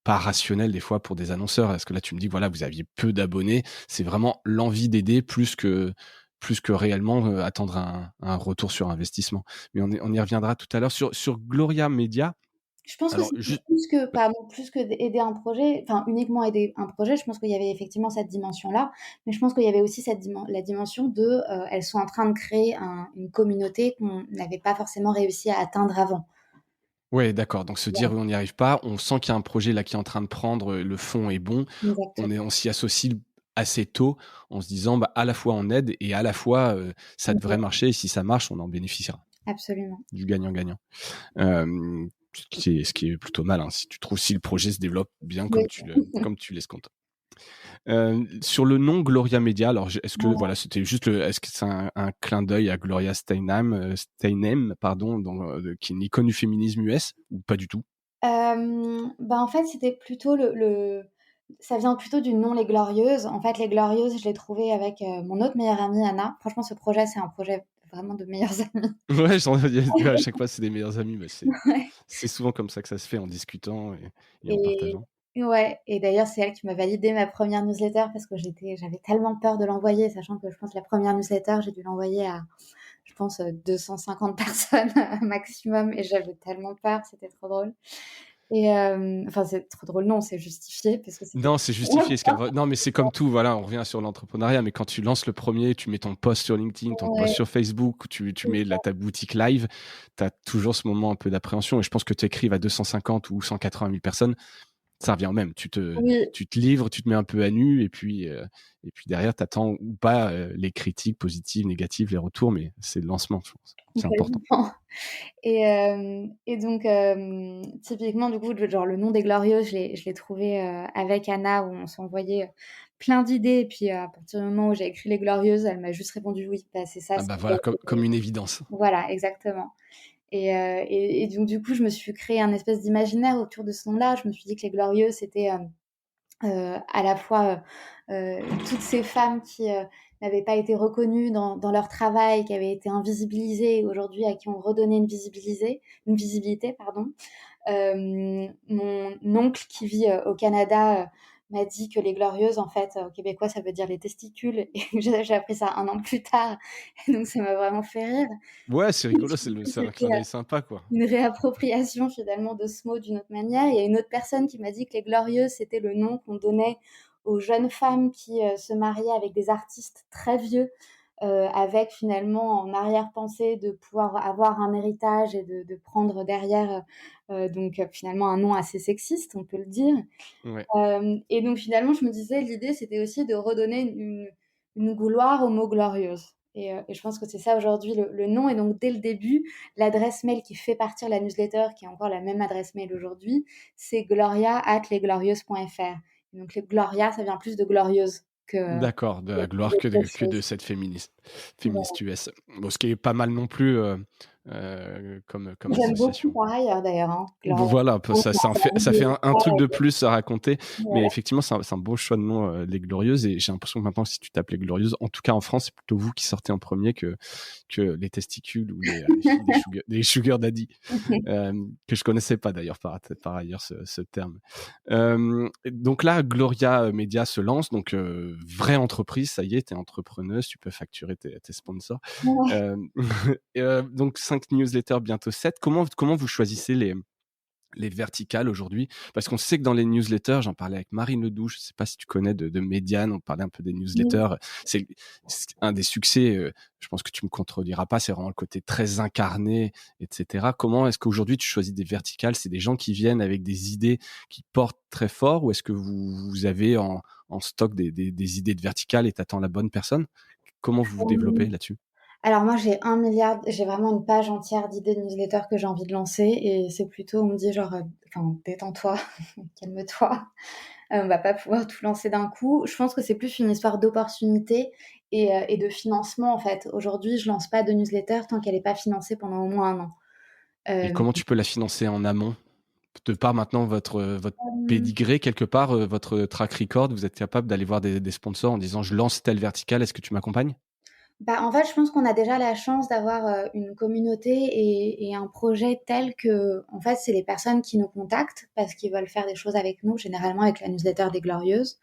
pas rationnel des fois pour des annonceurs. Parce que là, tu me dis que voilà, vous aviez peu d'abonnés. C'est vraiment l'envie d'aider plus que réellement attendre un retour sur investissement. Mais on y reviendra tout à l'heure. Sur Gloria Media, Je pense que alors, c'était plus que pardon, plus que d'aider un projet, enfin uniquement aider un projet, je pense qu'il y avait effectivement cette dimension-là, mais je pense qu'il y avait aussi la dimension de, elles sont en train de créer une communauté qu'on n'avait pas forcément réussi à atteindre avant. ouais, d'accord. Donc se dire: Voilà, «Oui, on n'y arrive pas», on sent qu'il y a un projet là qui est en train de prendre, le fond est bon. exactement. On s'y associe assez tôt en se disant: «Bah, à la fois on aide et à la fois, ça devrait Exact, marcher et si ça marche, on en bénéficiera». absolument. Du gagnant-gagnant. Ce qui est plutôt mal, hein, si le projet se développe bien Oui. comme tu l'escomptes. Sur le nom Gloria Media, alors est-ce que Voilà. voilà, est-ce que c'est un clin d'œil à Gloria Steinem, pardon, qui est une icône du féminisme US ou pas du tout? Bah, en fait, c'était plutôt le ça vient plutôt du nom Les Glorieuses. En fait, Les Glorieuses, je l'ai trouvé avec, mon autre meilleure amie Anna. Franchement, ce projet, c'est un projet vraiment de meilleures amies. Ouais, à chaque fois c'est des meilleurs amis, mais c'est Ouais. c'est souvent comme ça que ça se fait en discutant et en Et partageant. ouais, et d'ailleurs, c'est elle qui m'a validé ma première newsletter parce que j'avais tellement peur de l'envoyer, sachant que je pense que la première newsletter, j'ai dû l'envoyer à, je pense, 250 personnes maximum et j'avais tellement peur, c'était trop drôle. Et enfin, c'est trop drôle, non, c'est justifié parce que c'était Non, c'est justifié non, mais c'est comme tout, voilà, on revient sur l'entrepreneuriat, mais quand tu lances le premier, tu mets ton post sur LinkedIn, ton post ouais, sur Facebook, tu mets ta boutique live, tu as toujours ce moment un peu d'appréhension et je pense que tu écrives à 250 ou 180 000 personnes, ça revient au même. oui, Tu te livres, tu te mets un peu à nu et puis derrière, tu attends ou pas, les critiques positives, négatives, les retours, mais c'est le lancement, je pense. C'est important. complètement. Et donc, typiquement, du coup, genre le nom des Glorieuses, je l'ai trouvé avec Anna, où on s'envoyait plein d'idées. Et puis, à partir du moment où j'ai écrit les Glorieuses, elle m'a juste répondu oui, bah, c'est ça. Ah bah voilà, comme une évidence. Voilà, exactement. Et donc, du coup, je me suis créé un espèce d'imaginaire autour de ce nom-là. Je me suis dit que les Glorieuses, c'était à la fois toutes ces femmes qui n'avaient pas été reconnues dans leur travail, qui avaient été invisibilisées, et aujourd'hui à qui on redonnait une visibilité, pardon. Mon oncle qui vit au Canada m'a dit que les glorieuses, en fait, au québécois, ça veut dire les testicules. Et j'ai appris ça 1 an plus tard. Et donc, ça m'a vraiment fait rire. Ouais, c'est rigolo, c'est un C'était clin d'œil sympa, quoi. une réappropriation finalement de ce mot d'une autre manière. Il y a une autre personne qui m'a dit que les glorieuses, c'était le nom qu'on donnait aux jeunes femmes qui se mariaient avec des artistes très vieux avec finalement en arrière-pensée de pouvoir avoir un héritage et de prendre derrière, donc finalement un nom assez sexiste, on peut le dire. Ouais. Et donc finalement, je me disais, l'idée, c'était aussi de redonner une gloire au mot glorieuse. Et je pense que c'est ça aujourd'hui le nom. Et donc dès le début, l'adresse mail qui fait partir la newsletter, qui est encore la même adresse mail aujourd'hui, c'est gloria@lesglorieuses.fr. Et donc les Gloria, ça vient plus de glorieuse D'accord, de que la gloire de que de précieuse. cette Voilà. féministe US. Bon, ce qui est pas mal non plus, comme J'aime beaucoup association. par ailleurs d'ailleurs, hein, Gloria. Voilà, ça fait un truc de plus à raconter, mais Voilà. effectivement, c'est un beau choix de nom, Les Glorieuses, et j'ai l'impression que maintenant, si tu t'appelles Glorieuses, en tout cas en France, c'est plutôt vous qui sortez en premier que les testicules ou les filles des sugar daddy, que je connaissais pas d'ailleurs par ailleurs ce terme. Donc là, Gloria Media se lance, donc vraie entreprise, ça y est, tu es entrepreneuse, tu peux facturer tes sponsors. Ouais. Hem, donc 5 newsletters, bientôt 7. Comment vous choisissez les verticales aujourd'hui? Parce qu'on sait que dans les newsletters, j'en parlais avec Marine Ledouche, je sais pas si tu connais de Médiane, on parlait un peu des Oui. newsletters. C'est un des succès, je pense que tu me contrediras pas, c'est vraiment le côté très incarné, et cetera. Comment est-ce qu'aujourd'hui tu choisis des verticales? C'est des gens qui viennent avec des idées qui portent très fort, ou est-ce que vous avez en stock des idées de verticales et tu attends la bonne personne? Comment vous vous développez là-dessus? Alors moi, j'ai vraiment une page entière d'idées de newsletters que j'ai envie de lancer et c'est plutôt on me dit genre, enfin: «Détends-toi, calme-toi, on va pas pouvoir tout lancer d'un coup». Je pense que c'est plus une histoire d'opportunité et de financement, en fait. Aujourd'hui, je lance pas de newsletter tant qu'elle est pas financée pendant au moins 1 an. Et Hem, comment tu peux la financer en amont? De par maintenant votre hem, pédigré quelque part, votre track record, vous êtes capable d'aller voir des sponsors en disant: «Je lance telle verticale, est-ce que tu m'accompagnes?» Bah, en fait, je pense qu'on a déjà la chance d'avoir, une communauté et un projet tel que, en fait, c'est les personnes qui nous contactent parce qu'ils veulent faire des choses avec nous, généralement avec la newsletter des Glorieuses.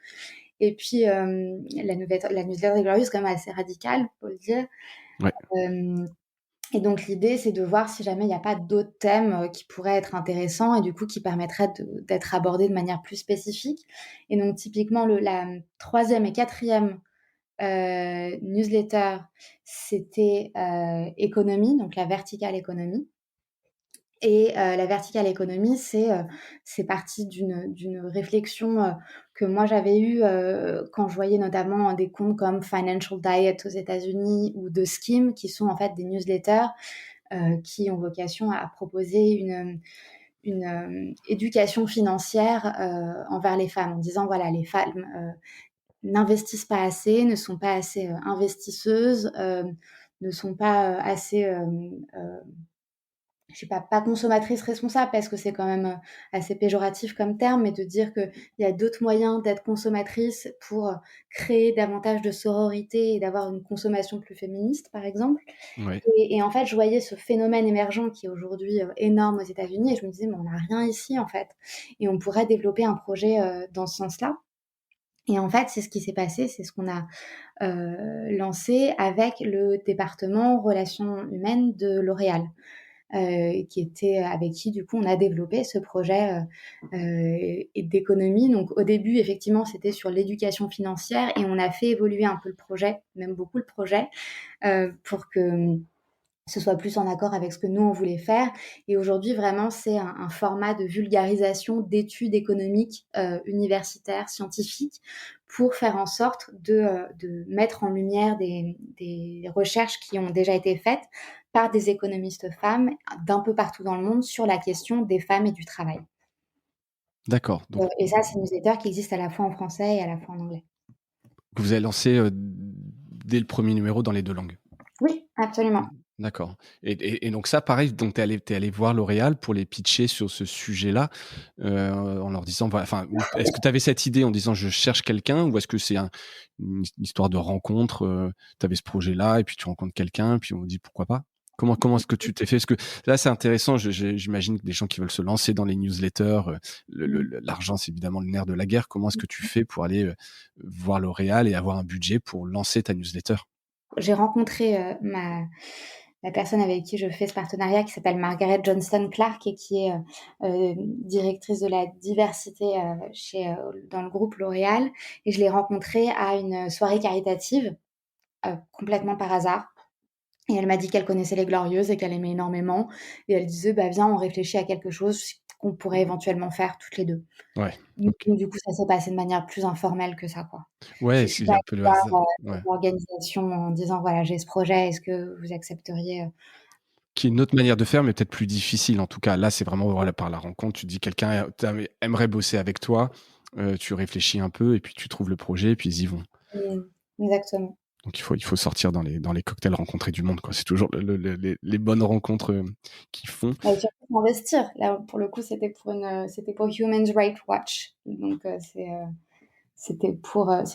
Et puis, la newsletter des Glorieuses, quand même assez radicale, faut le dire. Ouais. Hem Et donc l'idée, c'est de voir si jamais il y a pas d'autres thèmes, qui pourraient être intéressants et du coup qui permettraient d'être abordés de manière plus spécifique. Et donc typiquement la 3e et 4e newsletter, c'était, économie, donc la verticale économie. Et la verticale économie, c'est parti d'une réflexion, que moi j'avais eue, quand je voyais notamment des comptes comme Financial Diet aux États-Unis ou The Skim, qui sont en fait des newsletters, qui ont vocation à proposer une éducation financière, envers les femmes, en disant voilà, les femmes, n'investissent pas assez, ne sont pas assez, investisseuses, ne sont pas, assez, je sais pas consommatrice responsable parce que c'est quand même, assez péjoratif comme terme, mais de dire qu'il y a d'autres moyens d'être consommatrice pour, créer davantage de sororité et d'avoir une consommation plus féministe, par exemple. Ouais. Et en fait, je voyais ce phénomène émergent qui est aujourd'hui, énorme aux États-Unis et je me disais: «Mais on n'a rien ici, en fait et on pourrait développer un projet, dans ce sens-là». Et en fait, c'est ce qui s'est passé, c'est ce qu'on a, lancé avec le département relations humaines de L'Oréal. Qui était avec qui du coup on a développé ce projet et d'économie. Donc au début effectivement c'était sur l'éducation financière et on a fait évoluer un peu le projet, même beaucoup le projet, pour que ce soit plus en accord avec ce que nous on voulait faire. Et aujourd'hui vraiment c'est un format de vulgarisation d'études économiques universitaires, scientifiques, pour faire en sorte de mettre en lumière des recherches qui ont déjà été faites par des économistes femmes d'un peu partout dans le monde sur la question des femmes et du travail. D'accord, donc Et ça, c'est une newsletter qui existe à la fois en français et à la fois en anglais. vous avez lancé, dès le premier numéro dans les 2 langues? Oui, absolument. D'accord, et donc ça pareil, donc tu es allé voir L'Oréal pour les pitcher sur ce sujet-là, en leur disant voilà, enfin, ou est-ce que tu avais cette idée en disant: «Je cherche quelqu'un», ou est-ce que c'est une histoire de rencontre, tu avais ce projet-là et puis tu rencontres quelqu'un, puis on dit: «Pourquoi pas?» Comment est-ce que tu t'es fait? Parce que là, c'est intéressant, j'imagine que des gens qui veulent se lancer dans les newsletters, Mmh. l'argent, c'est évidemment le nerf de la guerre. Comment est-ce que tu fais pour aller, voir L'Oréal et avoir un budget pour lancer ta newsletter? J'ai rencontré, la personne avec qui je fais ce partenariat qui s'appelle Margaret Johnston Clark et qui est, directrice de la diversité, dans le groupe L'Oréal et je l'ai rencontrée à une soirée caritative, complètement par hasard. Et elle m'a dit qu'elle connaissait Les Glorieuses et qu'elle aimait énormément. Et elle disait, bah viens, on réfléchit à quelque chose qu'on pourrait éventuellement faire toutes les deux. Ouais, Donc, OK. du coup, ça s'est passé de manière plus informelle que ça, quoi. Ouais, Je suis s'il y pas a un peu allée le voir hasard. Ouais. l'organisation en disant, voilà, j'ai ce projet, est-ce que vous accepteriez Qui est une autre manière de faire, mais peut-être plus difficile en tout cas. Là, c'est vraiment, voilà, par la rencontre, tu te dis quelqu'un, aimerait bosser avec toi, tu réfléchis un peu et puis tu trouves le projet et puis ils y vont. Exactement. Donc il faut sortir dans les cocktails, rencontrer du monde, quoi. C'est toujours les bonnes rencontres, qui font. Et surtout s'investir. Là, pour le coup, c'était pour Human Rights Watch. Donc, c'était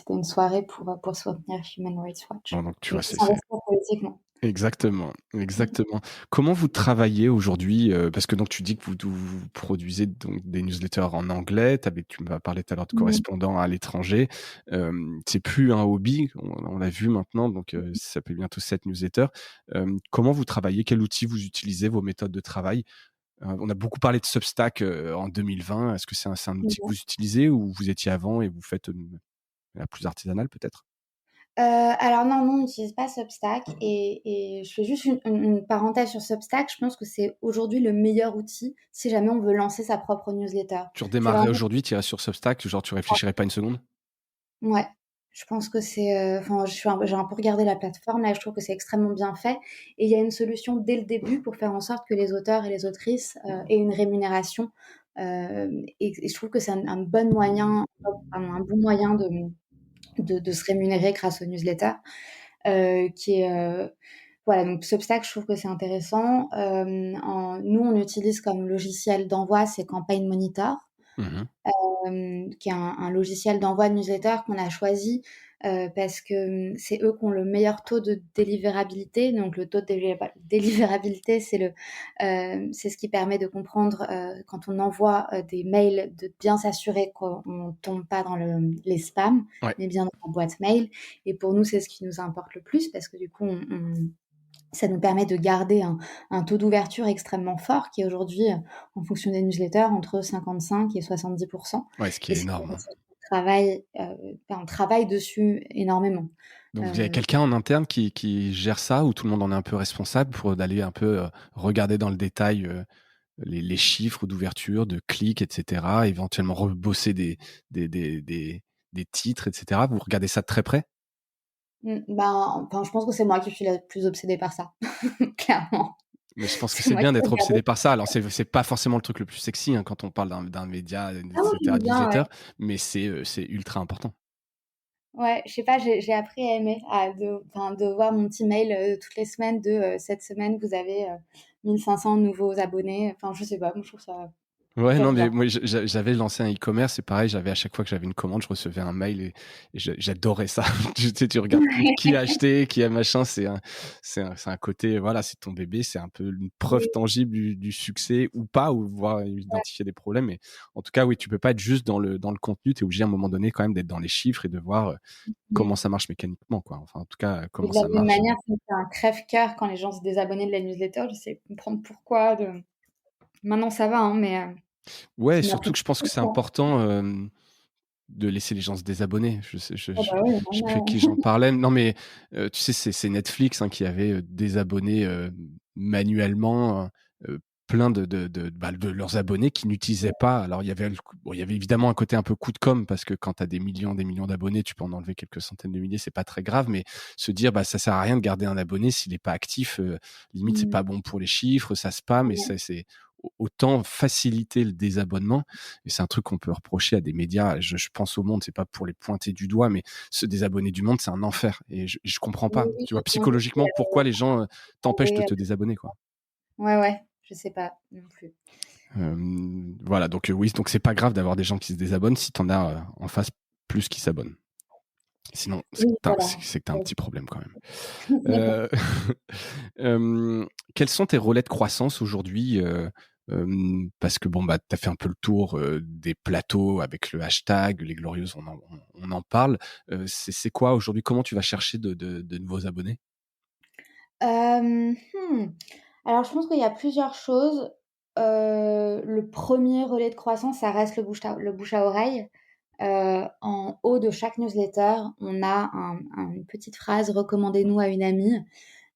une soirée pour soutenir Human Rights Watch. Bon donc tu Donc, vois, il faut c'est s'investir politiquement. exactement, exactement. Comment vous travaillez aujourd'hui? Parce que donc tu dis que vous produisez donc des newsletters en anglais. Tu m'as parlé tout à l'heure de Mmh. correspondants à l'étranger. C'est plus un hobby, on l'a vu maintenant, donc ça fait bientôt 7 newsletters. Comment vous travaillez? Quel outil vous utilisez? Vos méthodes de travail? On a beaucoup parlé de Substack, en 2020. Est-ce que c'est un outil que Mmh. vous utilisez ou vous étiez avant et vous faites, la plus artisanale peut-être? Alors non, nous on n'utilise pas Substack et je fais juste une parenthèse sur Substack. Je pense que c'est aujourd'hui le meilleur outil si jamais on veut lancer sa propre newsletter. Tu C'est redémarrerais vraiment aujourd'hui, tu irais sur Substack, genre tu réfléchirais pas une seconde? ouais, je pense que c'est, enfin, j'ai un peu regardé la plateforme là, je trouve que c'est extrêmement bien fait et il y a une solution dès le début pour faire en sorte que les auteurs et les autrices, aient une rémunération, et je trouve que c'est un bon moyen de se rémunérer grâce aux newsletters, qui est, voilà, donc Substack, je trouve que c'est intéressant. Nous, on utilise comme logiciel d'envoi, c'est Campaign Monitor, Mmh. qui est un logiciel d'envoi de newsletter qu'on a choisi, parce que, c'est eux qui ont le meilleur taux de délivrabilité. Donc le taux de délivrabilité, c'est ce qui permet de comprendre, quand on envoie, des mails, de bien s'assurer qu'on ne tombe pas dans les spams, Ouais. mais bien dans la boîte mail. Et pour nous, c'est ce qui nous importe le plus parce que du coup, ça nous permet de garder un taux d'ouverture extrêmement fort qui est aujourd'hui, en fonction des newsletters, entre 55 et 70. Ouais, ce qui Et est c'est énorme, quelque hein. chose qu'on travaille, on travaille dessus énormément. Donc vous avez Heu, quelqu'un en interne qui gère ça ou tout le monde en est un peu responsable pour d'aller un peu, regarder dans le détail, les chiffres d'ouverture, de clics et cetera, éventuellement rebosser des des des des titres et cetera? Vous regardez ça de très près? enfin, je pense que c'est moi qui suis la plus obsédée par ça, clairement. Mais je pense que C'est c'est moi bien qui d'être regarde. obsédé par ça. Alors c'est pas forcément le truc le plus sexy, hein, quand on parle d'un média, et Ah moi cetera, j'aime de bien, newsletter, ouais. mais c'est ultra important. Ouais, je sais pas, j'ai appris à aimer, de voir mon petit mail, toutes les semaines cette semaine vous avez, 1 500 nouveaux abonnés. Enfin, je sais pas, moi je trouve ça Ouais, non, j'aime mais bien. moi, j'avais lancé un e-commerce et pareil, j'avais à chaque fois que j'avais une commande, je recevais un mail et j'adorais ça. Tu sais, tu regardes qui a acheté, qui a machin, c'est un côté, voilà, c'est ton bébé, c'est un peu une preuve Oui, tangible du succès ou pas, ou voir identifier des problèmes. Mais en tout cas, oui, tu peux pas être juste dans le contenu, tu es obligé à un moment donné quand même d'être dans les chiffres et de voir comment mmh. ça marche mécaniquement, quoi. Enfin, en tout cas, Et comment de la ça même marche. manière, ça me fait un crève-cœur quand les gens se désabonnent de la newsletter. J'essaie de comprendre pourquoi, maintenant ça va, hein, mais Ouais, ça m'a surtout pris que je pense que beaucoup c'est de temps. important, de laisser les gens se désabonner. Ah bah oui, Je sais plus avec qui normal. j'en parlais. Non, mais tu sais, c'est Netflix, hein, qui avait, désabonné, manuellement, plein de leurs abonnés qui n'utilisaient pas. Alors il y avait évidemment un côté un peu coup de com' parce que quand tu as des millions d'abonnés, tu peux en enlever quelques centaines de milliers, c'est pas très grave, mais se dire: «Bah, ça sert à rien de garder un abonné s'il est pas actif, limite c'est Mmh. pas bon pour les chiffres, ça spam» et Ouais. c'est autant faciliter le désabonnement. Et c'est un truc qu'on peut reprocher à des médias. Je pense au Monde, c'est pas pour les pointer du doigt, mais se désabonner du Monde, c'est un enfer. Et je comprends Oui, pas. oui, Tu vois, j'ai envie psychologiquement, pourquoi les gens t'empêchent de d'avouer, te désabonner, quoi. ouais, ouais, je sais pas non plus. Voilà, donc oui, donc c'est pas grave d'avoir des gens qui se désabonnent si t'en as en face plus qui s'abonnent. Sinon, c'est Oui, que t'as voilà. c'est que t'as un petit problème quand même. Euh, quels sont tes relais de croissance aujourd'hui? Parce que bon, bah, tu as fait un peu le tour des plateaux avec le hashtag, les Glorieuses, on en parle. C'est quoi aujourd'hui? Comment tu vas chercher de nouveaux abonnés? Hem, mmh, alors je pense qu'il y a plusieurs choses. Le premier relais de croissance, ça reste le bouche à oreille. En haut de chaque newsletter, on a une petite phrase «Recommandez-nous à une amie».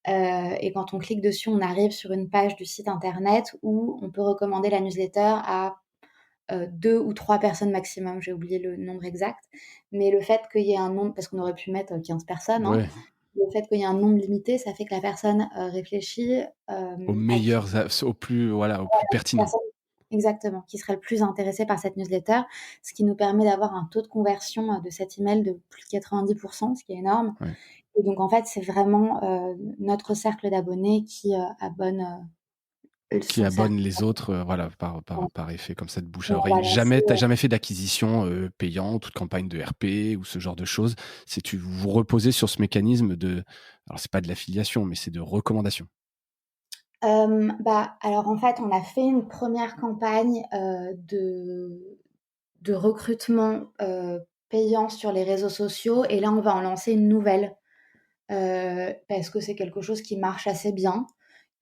Et quand on clique dessus, on arrive sur une page du site internet où on peut recommander la newsletter à 2 ou 3 personnes maximum. J'ai oublié le nombre exact. Mais le fait qu'il y ait un nombre, parce qu'on aurait pu mettre 15 personnes, hein, Ouais, le fait qu'il y ait un nombre limité, ça fait que la personne réfléchit aux à qui meilleurs, au plus, voilà, au plus pertinent. personne exactement, qui serait le plus intéressé par cette newsletter, ce qui nous permet d'avoir un taux de conversion de cet email de plus de 90%, ce qui est énorme. Ouais. Et donc en fait, c'est vraiment notre cercle d'abonnés qui abonne Qui son cercle. abonne les autres, voilà, par effet comme ça de bouche à Donc oreille. voilà, c'est, Jamais tu jamais fait d'acquisition, payante ou de campagne de RP ou ce genre de choses? C'est tu vous reposez sur ce mécanisme de, alors c'est pas de l'affiliation, mais c'est de recommandation? bah, alors en fait, on a fait une première campagne de recrutement payant sur les réseaux sociaux, et là, on va en lancer une nouvelle parce que c'est quelque chose qui marche assez bien.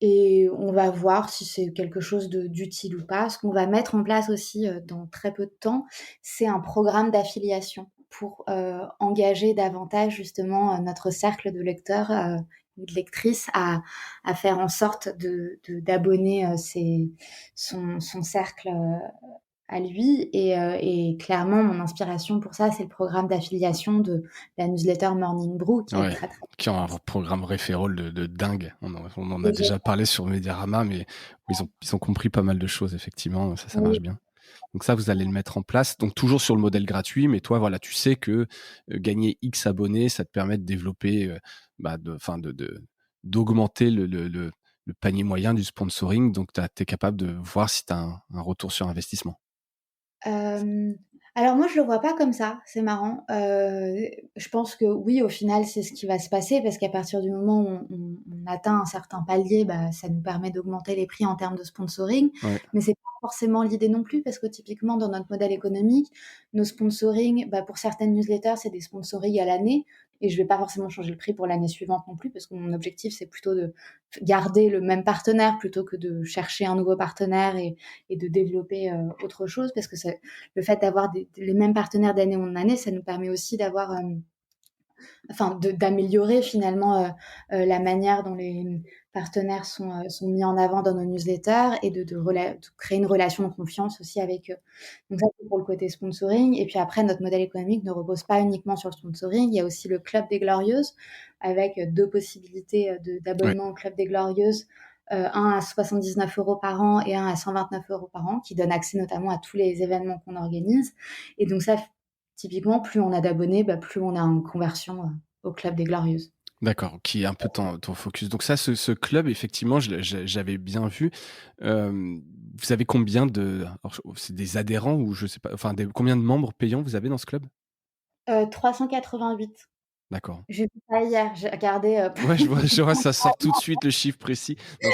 Et on va voir si c'est quelque chose d'utile ou pas. Ce qu'on va mettre en place aussi dans très peu de temps, c'est un programme d'affiliation pour engager davantage justement notre cercle de lecteurs ou de lectrices à faire en sorte d'abonner son cercle à lui. Et clairement, mon inspiration pour ça, c'est le programme d'affiliation de la newsletter Morning Brew qui est Ouais, très très qui ont un programme referral de dingue. On en a bien. déjà parlé sur Mediarama, mais ils ont compris pas mal de choses effectivement, ça Oui. marche bien. Donc ça, vous allez le mettre en place, donc toujours sur le modèle gratuit, mais toi, voilà, tu sais que, gagner X abonnés, ça te permet de développer, bah, d'augmenter le panier moyen du sponsoring, donc tu es capable de voir si tu as un retour sur investissement. Hem, alors moi je le vois pas comme ça, c'est marrant. Je pense que oui, au final, c'est ce qui va se passer parce qu'à partir du moment où on atteint un certain palier, bah, ça nous permet d'augmenter les prix en termes de sponsoring. Ouais, Mais c'est pas forcément l'idée non plus parce que typiquement dans notre modèle économique, nos sponsoring, bah, pour certaines newsletters, c'est des sponsoring à l'année, et je vais pas forcément changer le prix pour l'année suivante non plus parce que mon objectif, c'est plutôt de garder le même partenaire plutôt que de chercher un nouveau partenaire et de développer autre chose, parce que le fait d'avoir les mêmes partenaires d'année en année, ça nous permet aussi d'avoir, enfin, d'améliorer finalement la manière dont les partenaires sont mis en avant dans nos newsletters, et de créer une relation de confiance aussi avec eux. Donc ça, c'est pour le côté sponsoring. Et puis après, notre modèle économique ne repose pas uniquement sur le sponsoring. Il y a aussi le Club des Glorieuses, avec deux possibilités ouais, d'abonnement au Club des Glorieuses. Un à 79 € par an et un à 129 € par an, qui donne accès notamment à tous les événements qu'on organise. Et donc ça, typiquement, plus on a d'abonnés, bah, plus on a une conversion au Club des Glorieuses. d'accord, qui est un peu ton focus. Donc ça, ce club, effectivement, j'avais bien vu. Vous avez combien de, alors, c'est des adhérents ou je sais pas, enfin, combien de membres payants vous avez dans ce club? 388. D'accord. J'ai vu ça hier, j'ai regardé Ouais, je vois, ça sort tout de suite le chiffre précis. Non,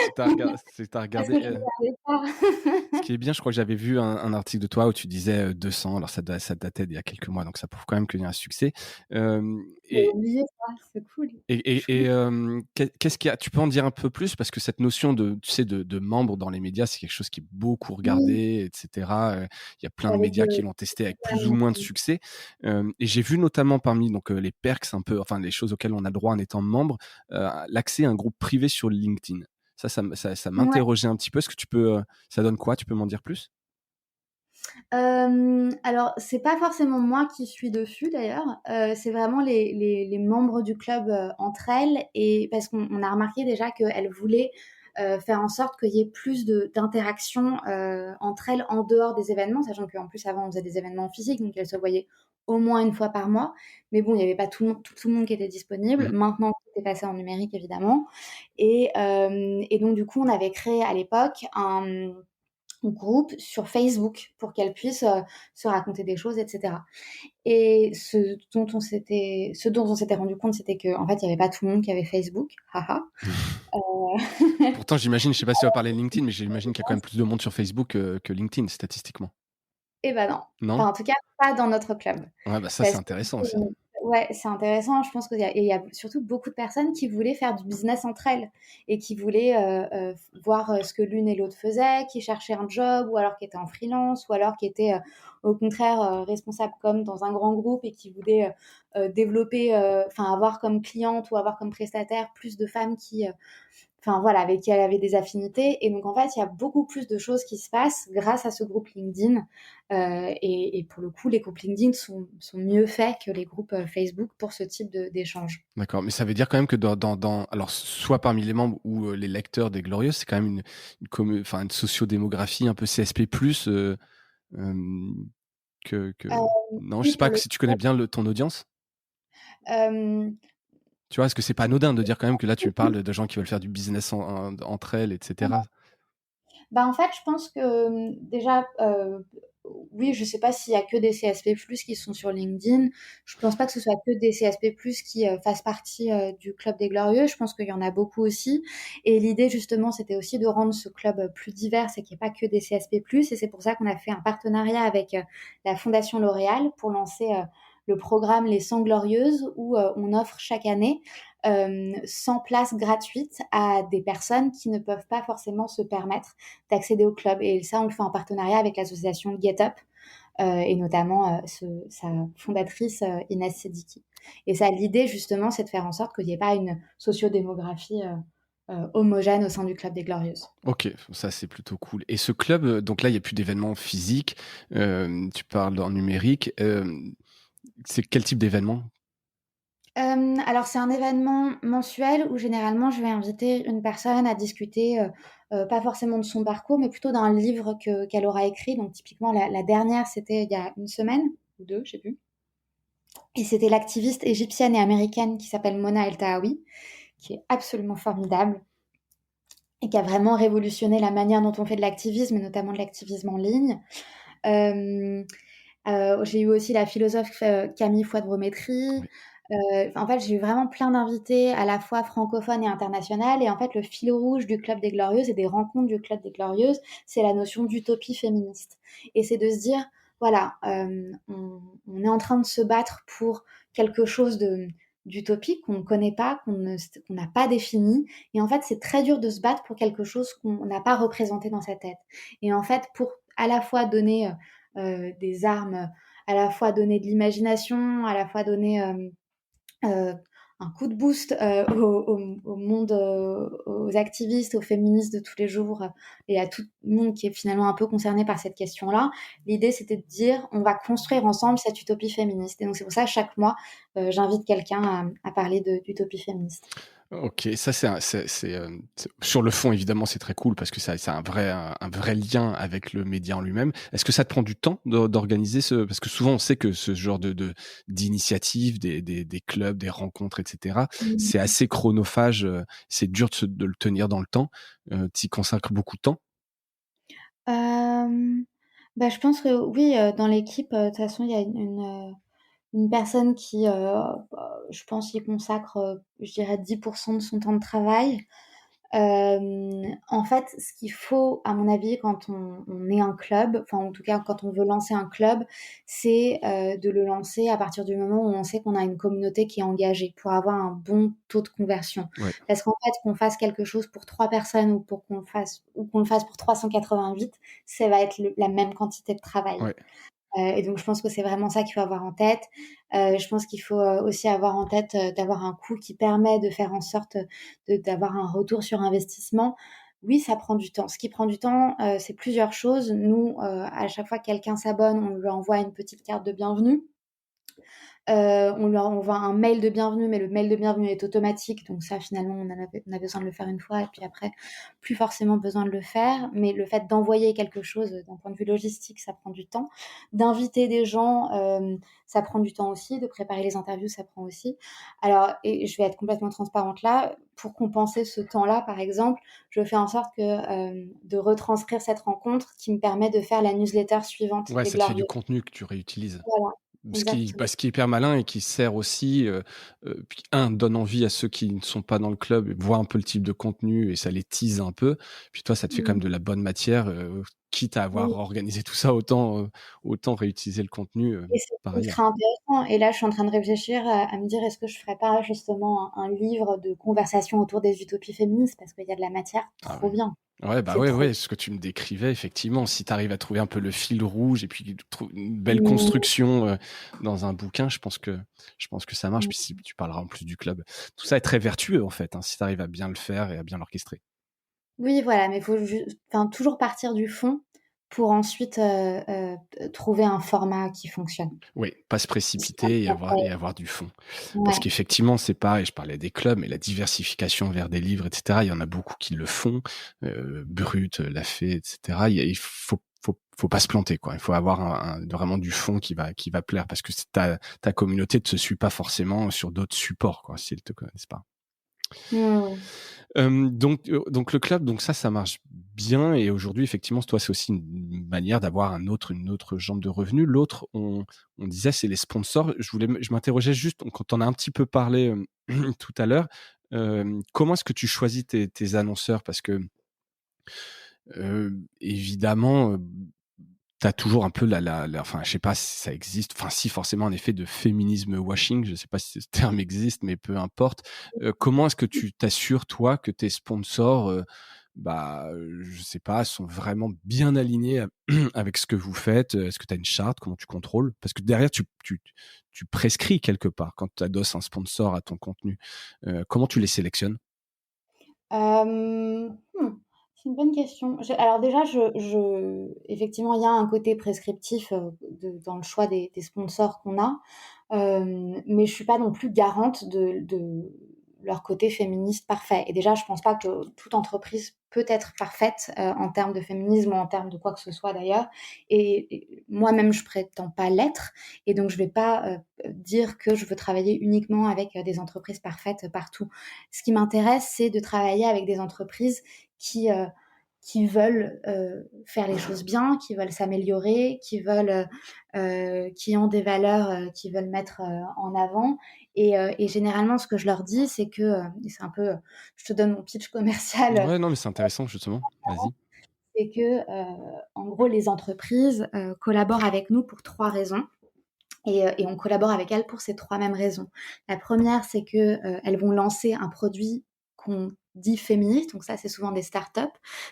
c'est tu parce regardé, que je regardais pas. ce qui est bien, je crois que j'avais vu un article de toi où tu disais, 200, alors ça datait d'il y a quelques mois, donc ça prouve quand même qu'il y a un succès. Hem J'avais et oublié ça, c'est cool. et qu'est-ce qu'il y a, tu peux en dire un peu plus? Parce que cette notion de, tu sais, de membre dans les médias, c'est quelque chose qui est beaucoup Oui, regardé et cetera. Il y a plein de avec médias qui l'ont testé avec plus ou ouais, moins de succès. Et j'ai vu notamment parmi donc, les perks un peu, enfin les choses auxquelles on a le droit en étant membre, l'accès à un groupe privé sur LinkedIn. Ça ouais. m'interrogeait un petit peu. Est-ce que tu peux, ça donne quoi? Tu peux m'en dire plus? Alors c'est pas forcément moi qui suis dessus d'ailleurs, c'est vraiment les membres du club, entre elles, et parce qu'on a remarqué déjà qu'elles voulaient faire en sorte qu'il y ait plus d'interaction entre elles en dehors des événements, sachant qu'en plus avant on faisait des événements physiques, donc elles se voyaient au moins une fois par mois. Mais bon, il y avait pas tout le monde qui était disponible. Mmh. Maintenant, tout est passé en numérique évidemment. Et donc du coup, on avait créé à l'époque un groupe sur Facebook pour qu'elles puissent se raconter des choses, etc. Et ce dont on s'était rendu compte, c'était qu'en fait, il n'y avait pas tout le monde qui avait Facebook. Haha. Pourtant, j'imagine, je sais pas si tu vas parler de LinkedIn, mais j'imagine qu'il y a quand même plus de monde sur Facebook que LinkedIn, statistiquement. Et ben non. Non? Enfin, en tout cas, pas dans notre club. Ouais, bah, ça, c'est Parce que intéressant aussi. Ouais, c'est intéressant. Je pense qu'il y a surtout beaucoup de personnes qui voulaient faire du business entre elles et qui voulaient voir ce que l'une et l'autre faisaient, qui cherchaient un job ou alors qui étaient en freelance ou alors qui étaient au contraire responsables comme dans un grand groupe et qui voulaient développer, enfin avoir comme cliente ou avoir comme prestataire plus de femmes qui enfin voilà, avec qui elle avait des affinités. Et donc en fait, il y a beaucoup plus de choses qui se passent grâce à ce groupe LinkedIn. Et pour le coup, les groupes LinkedIn sont mieux faits que les groupes Facebook pour ce type d'échange. D'accord, mais ça veut dire quand même que alors soit parmi les membres ou les lecteurs des Glorieuses, c'est quand même enfin, une sociodémographie un peu CSP+, hem, que Euh, non, je oui, sais pour pas le si tu connais bien ton audience? euh, Tu vois? Est-ce que c'est pas anodin de dire quand même que là, tu parles de gens qui veulent faire du business entre elles, et cetera? Bah, en fait, je pense que déjà, oui, je sais pas s'il y a que des CSP+ qui sont sur LinkedIn. Je pense pas que ce soit que des CSP+ qui fassent partie du Club des Glorieux. Je pense qu'il y en a beaucoup aussi. Et l'idée, justement, c'était aussi de rendre ce club plus divers et qu'il n'y ait pas que des CSP+. Et c'est pour ça qu'on a fait un partenariat avec la Fondation L'Oréal pour lancer le programme Les 100 Glorieuses où on offre chaque année 100 places gratuites à des personnes qui ne peuvent pas forcément se permettre d'accéder au club. Et ça, on le fait en partenariat avec l'association Get Up et notamment sa fondatrice Inès Sediki. Et ça, l'idée justement, c'est de faire en sorte qu'il n'y ait pas une sociodémographie homogène au sein du Club des Glorieuses. OK, ça c'est plutôt cool, et ce club, donc là, il y a plus d'événements physiques, tu parles en numérique, c'est quel type d'événement? Alors c'est un événement mensuel où généralement je vais inviter une personne à discuter, pas forcément de son parcours, mais plutôt d'un livre qu'elle aura écrit. Donc typiquement la dernière, c'était il y a une semaine ou 2, je sais plus. Et c'était l'activiste égyptienne et américaine qui s'appelle Mona El-Tahawi, qui est absolument formidable et qui a vraiment révolutionné la manière dont on fait de l'activisme, et notamment de l'activisme en ligne. Euh, j'ai eu aussi la philosophe Camille Fouad-Brométry. Oui. En fait, j'ai eu vraiment plein d'invités, à la fois francophones et internationales. Et en fait, le fil rouge du Club des Glorieuses et des rencontres du Club des Glorieuses, c'est la notion d'utopie féministe. Et c'est de se dire, voilà, on est en train de se battre pour quelque chose d'utopique qu'on ne connaît pas, qu'on n'a pas défini. Et en fait, c'est très dur de se battre pour quelque chose qu'on n'a pas représenté dans sa tête. Et en fait, pour à la fois donner des armes, à la fois donner de l'imagination, à la fois donner euh, un coup de boost au monde, aux activistes, aux féministes de tous les jours et à tout le monde qui est finalement un peu concerné par cette question-là. L'idée, c'était de dire, on va construire ensemble cette utopie féministe. Et donc, c'est pour ça, chaque mois, j'invite quelqu'un à parler d'utopie féministe. OK, ça sur le fond, évidemment, c'est très cool parce que ça a un vrai lien avec le média en lui-même. Est-ce que ça te prend du temps d'organiser parce que souvent on sait que ce genre d'initiative, des clubs, des rencontres, et cetera, c'est assez chronophage, c'est dur de le tenir dans le temps. Tu y consacres beaucoup de temps? Bah, je pense que oui, dans l'équipe, de toute façon, il y a une personne qui, je pense, y consacre, je dirais 10% de son temps de travail. En fait, ce qu'il faut, à mon avis, quand on est un club, enfin, en tout cas, quand on veut lancer un club, c'est de le lancer à partir du moment où on sait qu'on a une communauté qui est engagée pour avoir un bon taux de conversion. Ouais, Parce qu'en fait, qu'on fasse quelque chose pour 3 personnes ou qu'on le fasse pour 388, ça va être la même quantité de travail. ouais. Et donc je pense que c'est vraiment ça qu'il faut avoir en tête. Je pense qu'il faut aussi avoir en tête d'avoir un coût qui permet de faire en sorte d'avoir un retour sur investissement. Oui, ça prend du temps. Ce qui prend du temps, c'est plusieurs choses. Nous, à chaque fois que quelqu'un s'abonne, on lui envoie une petite carte de bienvenue. On leur envoie un mail de bienvenue, mais le mail de bienvenue est automatique. Donc ça, finalement, on a besoin de le faire une fois et puis après, plus forcément besoin de le faire. Mais le fait d'envoyer quelque chose d'un point de vue logistique, ça prend du temps. D'inviter des gens, ça prend du temps aussi. De préparer les interviews, ça prend aussi. Alors, et je vais être complètement transparente là. Pour compenser ce temps-là, par exemple, je fais en sorte de retranscrire cette rencontre qui me permet de faire la newsletter suivante Ouais, des ça te fait du Glorieux. contenu que tu réutilises. Voilà, Bah, exactement. ce qui est hyper malin et qui sert aussi, puis donne envie à ceux qui ne sont pas dans le club, voient un peu le type de contenu et ça les tease un peu. Puis toi, ça te fait quand même Mmh. de la bonne matière, quitte à avoir Oui. organisé tout ça, autant réutiliser le contenu, Et c'est par ailleurs. ultra intéressant et là, je suis en train de réfléchir à me dire: «Est-ce que je ferais pas justement un livre de conversation autour des utopies féministes?» parce qu'il y a de la matière Ah trop ouais. bien. Ouais, bah, C'est ouais, trop ouais, ce que tu me décrivais, effectivement, si tu arrives à trouver un peu le fil rouge et puis trou une belle mmh, construction, dans un bouquin, je pense que ça marche. mmh. Puis si tu parleras en plus du club. Tout ça est très vertueux, en fait, hein, si tu arrives à bien le faire et à bien l'orchestrer. Oui, voilà, mais il faut toujours partir du fond pour ensuite, trouver un format qui fonctionne. Oui, pas se précipiter et avoir du fond. Parce Ouais. qu'effectivement, c'est pareil, je parlais des clubs, mais la diversification vers des livres, et cetera, il y en a beaucoup qui le font. Brut l'a fait, et cetera. Il faut pas se planter, quoi. Il faut avoir vraiment du fond qui va plaire parce que ta communauté ne te suit pas forcément sur d'autres supports, quoi, s'ils te connaissent pas. Mmh. Donc le club, donc ça marche bien et aujourd'hui, effectivement, toi, c'est aussi une manière d'avoir une autre jambe de revenus. L'autre, on disait, c'est les sponsors. Je m'interrogeais juste, quand on a un petit peu parlé, tout à l'heure, comment est-ce que tu choisis tes annonceurs? Parce que, évidemment, tu as toujours un peu la enfin, je sais pas si ça existe, enfin si, forcément un effet de féminisme washing, je sais pas si ce terme existe, mais peu importe. Comment est-ce que tu t'assures, toi, que tes sponsors, je sais pas, sont vraiment bien alignés avec ce que vous faites? Est-ce que tu as une charte? Comment tu contrôles? Parce que derrière tu prescris quelque part quand tu adosses un sponsor à ton contenu. Comment tu les sélectionnes? C'est une bonne question. Alors déjà, effectivement, il y a un côté prescriptif, dans le choix des sponsors qu'on a, mais je suis pas non plus garante de leur côté féministe parfait et déjà, je pense pas que toute entreprise peut être parfaite, en termes de féminisme ou en termes de quoi que ce soit d'ailleurs et moi-même, je prétends pas l'être et donc je vais pas, dire que je veux travailler uniquement avec, des entreprises parfaites, partout. Ce qui m'intéresse, c'est de travailler avec des entreprises qui, heu, qui veulent, faire les choses bien, qui veulent s'améliorer, qui ont des valeurs, qu'ils veulent mettre, en avant et généralement ce que je leur dis, c'est que, et c'est un peu, je te donne mon pitch commercial, Ouais, non, mais c'est intéressant justement. Vas-y. c'est que, en gros, les entreprises, collaborent avec nous pour 3 raisons et on collabore avec elles pour ces 3 mêmes raisons. La première, c'est que, elles vont lancer un produit qu'on dit féministe, donc ça, c'est souvent des startups.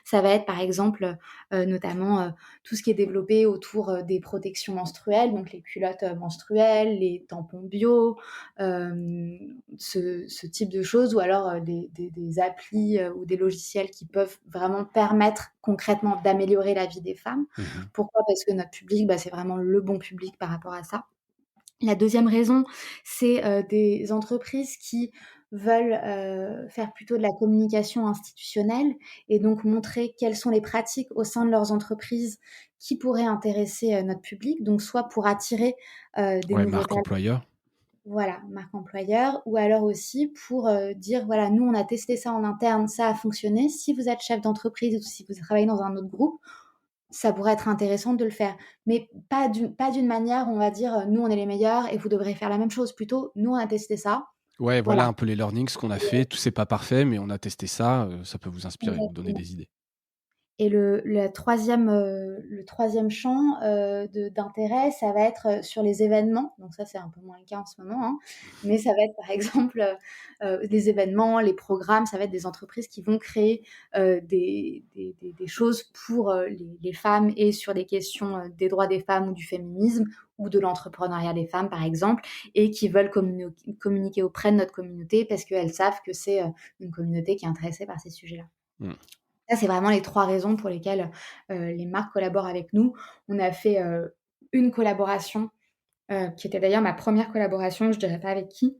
Ça va être, par exemple, notamment, tout ce qui est développé autour, des protections menstruelles, donc les culottes, menstruelles, les tampons bio, ce type de choses ou alors, des applis, ou des logiciels qui peuvent vraiment permettre concrètement d'améliorer la vie des femmes. Mmh. Pourquoi? Parce que notre public, c'est vraiment le bon public par rapport à ça. La deuxième raison, c'est, des entreprises qui veulent, faire plutôt de la communication institutionnelle et donc montrer quelles sont les pratiques au sein de leurs entreprises qui pourraient intéresser, notre public. Donc soit pour attirer, des Ouais, nouveaux marque talents, employeur. voilà, marque employeur ou alors aussi pour, dire: «Voilà, nous on a testé ça en interne, ça a fonctionné. Si vous êtes chef d'entreprise ou si vous travaillez dans un autre groupe, ça pourrait être intéressant de le faire, mais pas d'une manière, on va dire, «Nous, on est les meilleurs et vous devrez faire la même chose». Plutôt: «Nous, on a testé ça, Ouais, voilà». voilà un peu les learnings qu'on a fait. Tout c'est pas parfait, mais on a testé ça, ça peut vous inspirer, vous donner Exactement. des idées. Et le troisième champ, d'intérêt, ça va être, sur les événements. Donc ça, c'est un peu moins le cas en ce moment, hein, mais ça va être par exemple, les événements, les programmes, ça va être des entreprises qui vont créer, des choses pour, les femmes et sur les questions, des droits des femmes ou du féminisme ou de l'entrepreneuriat des femmes, par exemple, et qui veulent communiquer auprès de notre communauté parce qu'elles savent que c'est, une communauté qui est intéressée par ces sujets-là. Mmh. Ça, c'est vraiment les 3 raisons pour lesquelles, les marques collaborent avec nous. On a fait, une collaboration, qui était d'ailleurs ma première collaboration, je dirais pas avec qui,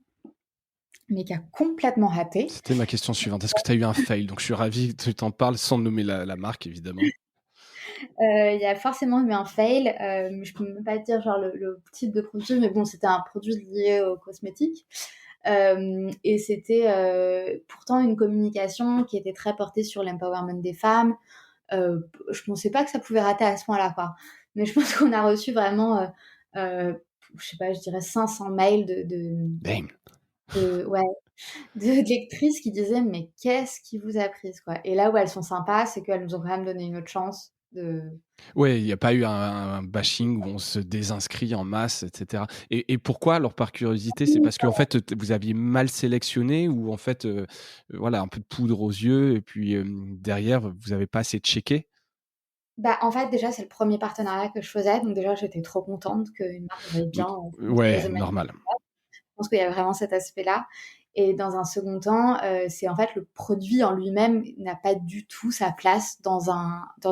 mais qui a complètement raté. C'était ma question suivante. Est-ce que tu as eu un fail? Donc je suis ravi que tu t'en parles sans nommer la marque évidemment. Il y a forcément eu un fail, mais je peux même pas te dire genre le type de produit, mais bon, c'était un produit lié aux cosmétiques. Et c'était, pourtant une communication qui était très portée sur l'empowerment des femmes. Je pensais pas que ça pouvait rater à ce point-là, quoi. Mais je pense qu'on a reçu vraiment, je sais pas, je dirais 500 mails Bang! ouais, de lectrices qui disaient: «Mais qu'est-ce qui vous a prise, quoi?» Et là où elles sont sympas, c'est qu'elles nous ont quand même donné une autre chance. Ouais, il n'y a pas eu un bashing où on se désinscrit en masse, et cetera. Et pourquoi alors par curiosité? C'est parce qu'en fait, vous aviez mal sélectionné ou en fait, voilà, un peu de poudre aux yeux et puis, derrière, vous avez pas assez checké? Bah, en fait, déjà, c'est le premier partenariat que je faisais, donc déjà, j'étais trop contente qu'une marque veuille Mmh, bien, ouais, utiliser ma normal. je pense qu'il y a vraiment cet aspect-là et dans un second temps, c'est en fait le produit en lui-même n'a pas du tout sa place dans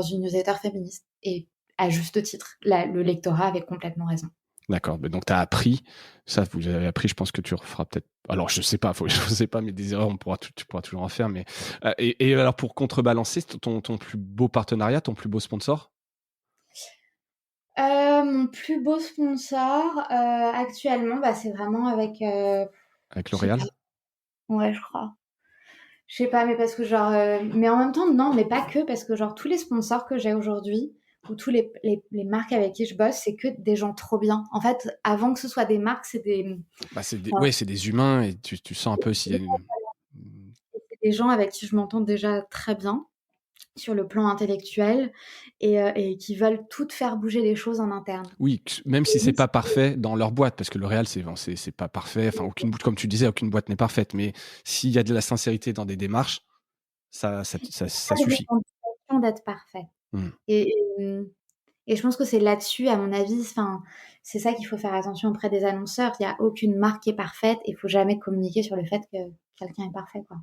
une newsletter féministe et à juste titre. Le lectorat avait complètement raison. D'accord, beh, donc tu as appris, ça vous avez appris, je pense que tu referas peut-être alors je sais pas, faut je sais pas, mais des erreurs, tu pourras toujours en faire, mais et alors pour contrebalancer, ton plus beau partenariat, ton plus beau sponsor? Mon plus beau sponsor, actuellement, bah, c'est vraiment avec, Avec je sais pas, L'Oréal? ouais, je crois. Je sais pas, mais parce que genre, mais en même temps, non, mais pas que, parce que genre tous les sponsors que j'ai aujourd'hui, ou tous les marques avec qui je bosse, c'est que des gens trop bien. En fait, avant que ce soit des marques, c'est des, Bah, c'est des enfin, ouais, c'est des humains et tu sens un peu s'il y a une mmh, c'est des gens avec qui je m'entends déjà très bien sur le plan intellectuel et qui veulent toutes faire bouger les choses en interne. oui, même si Et c'est nous, pas parfait dans leur boîte, parce que L'Oréal, c'est bon, c'est pas parfait, enfin aucune boîte comme tu disais, aucune boîte n'est parfaite, mais s'il y a de la sincérité dans des démarches, ça pas des suffit. revendications d'être parfait. Mmh. Et et je pense que c'est là-dessus, à mon avis, enfin, c'est ça qu'il faut faire attention auprès des annonceurs. Il y a aucune marque qui est parfaite et il faut jamais communiquer sur le fait que quelqu'un est parfait, quoi.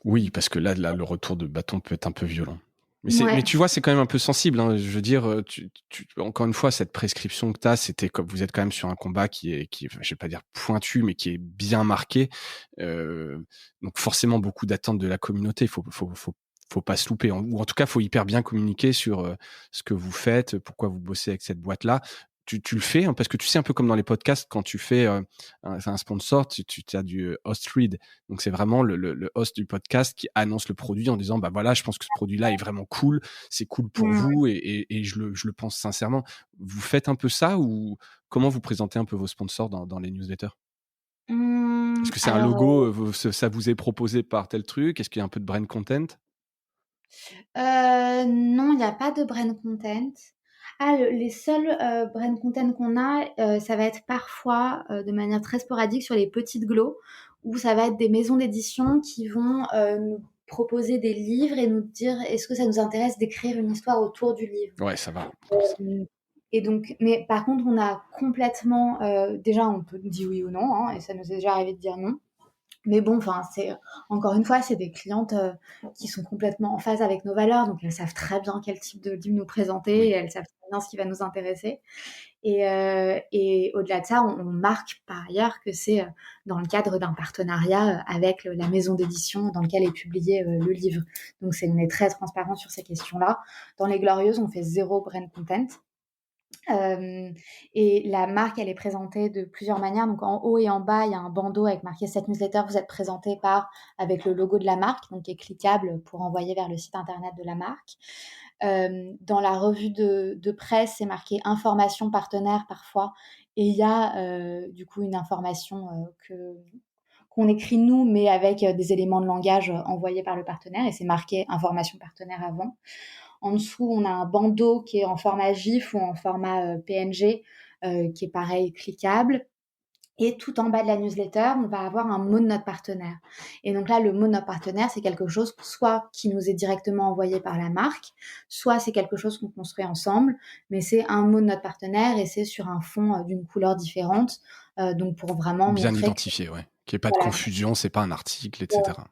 Oui, parce que là, le retour de bâton peut être un peu violent. Mais Ouais. tu vois, c'est quand même un peu sensible, hein. Je veux dire, encore une fois, cette prescription que tu as, c'était comme vous êtes quand même sur un combat qui est, je vais pas dire pointu, mais qui est bien marqué. Donc forcément beaucoup d'attentes de la communauté. Faut pas se louper, ou en tout cas, faut hyper bien communiquer sur, ce que vous faites, pourquoi vous bossez avec cette boîte-là. Tu le fais, hein, parce que tu sais, un peu comme dans les podcasts, quand tu fais, un sponsor, tu as du host read. Donc c'est vraiment le host du podcast qui annonce le produit en disant bah voilà, je pense que ce produit-là est vraiment cool, c'est cool pour Mmh. vous et je le pense sincèrement. Vous faites un peu ça ou comment vous présentez un peu vos sponsors dans les newsletters? Est-ce que c'est un Alors, logo, ça vous est proposé par tel truc? Est-ce qu'il y a un peu de brand content? non, il y a pas de brand content. Ah, les seuls, brand content qu'on a, ça va être parfois, de manière très sporadique sur les petites glows, où ça va être des maisons d'édition qui vont, nous proposer des livres et nous dire: «Est-ce que ça nous intéresse d'écrire une histoire autour du livre?» Ouais, ça va. Hem et donc mais par contre, on a complètement, déjà, on peut dire oui ou non, hein, et ça nous est déjà arrivé de dire non. Mais bon, enfin, c'est encore une fois, c'est des clientes, qui sont complètement en phase avec nos valeurs, donc elles savent très bien quel type de livre nous présenter et Oui. elles savent très bien ce qui va nous intéresser et au-delà de ça, on marque par ailleurs que c'est, dans le cadre d'un partenariat, avec la maison d'édition dans lequel est publié, le livre. Donc on est très transparent sur ces questions-là. Dans Les Glorieuses, on fait zéro brand content. Hem et la marque, elle est présentée de plusieurs manières. Donc en haut et en bas, il y a un bandeau avec marqué: «Cette newsletter vous êtes présenté par», avec le logo de la marque, donc qui est cliquable pour envoyer vers le site internet de la marque. Dans la revue de presse, c'est marqué «Information partenaire» parfois et il y a, du coup une information, qu'on écrit nous, mais avec, des éléments de langage, envoyés par le partenaire et c'est marqué «Information partenaire» avant. En dessous, on a un bandeau qui est en format GIF ou en format PNG, qui est pareil cliquable. Et tout en bas de la newsletter, on va avoir un mot de notre partenaire. Et donc là, le mot de notre partenaire, c'est quelque chose soit qui nous est directement envoyé par la marque, soit c'est quelque chose qu'on construit ensemble, mais c'est un mot de notre partenaire et c'est sur un fond d'une couleur différente. Donc pour vraiment Bien montrer que identifié, ouais. Qu'il y ait pas de voilà, confusion, c'est pas un article, et cetera.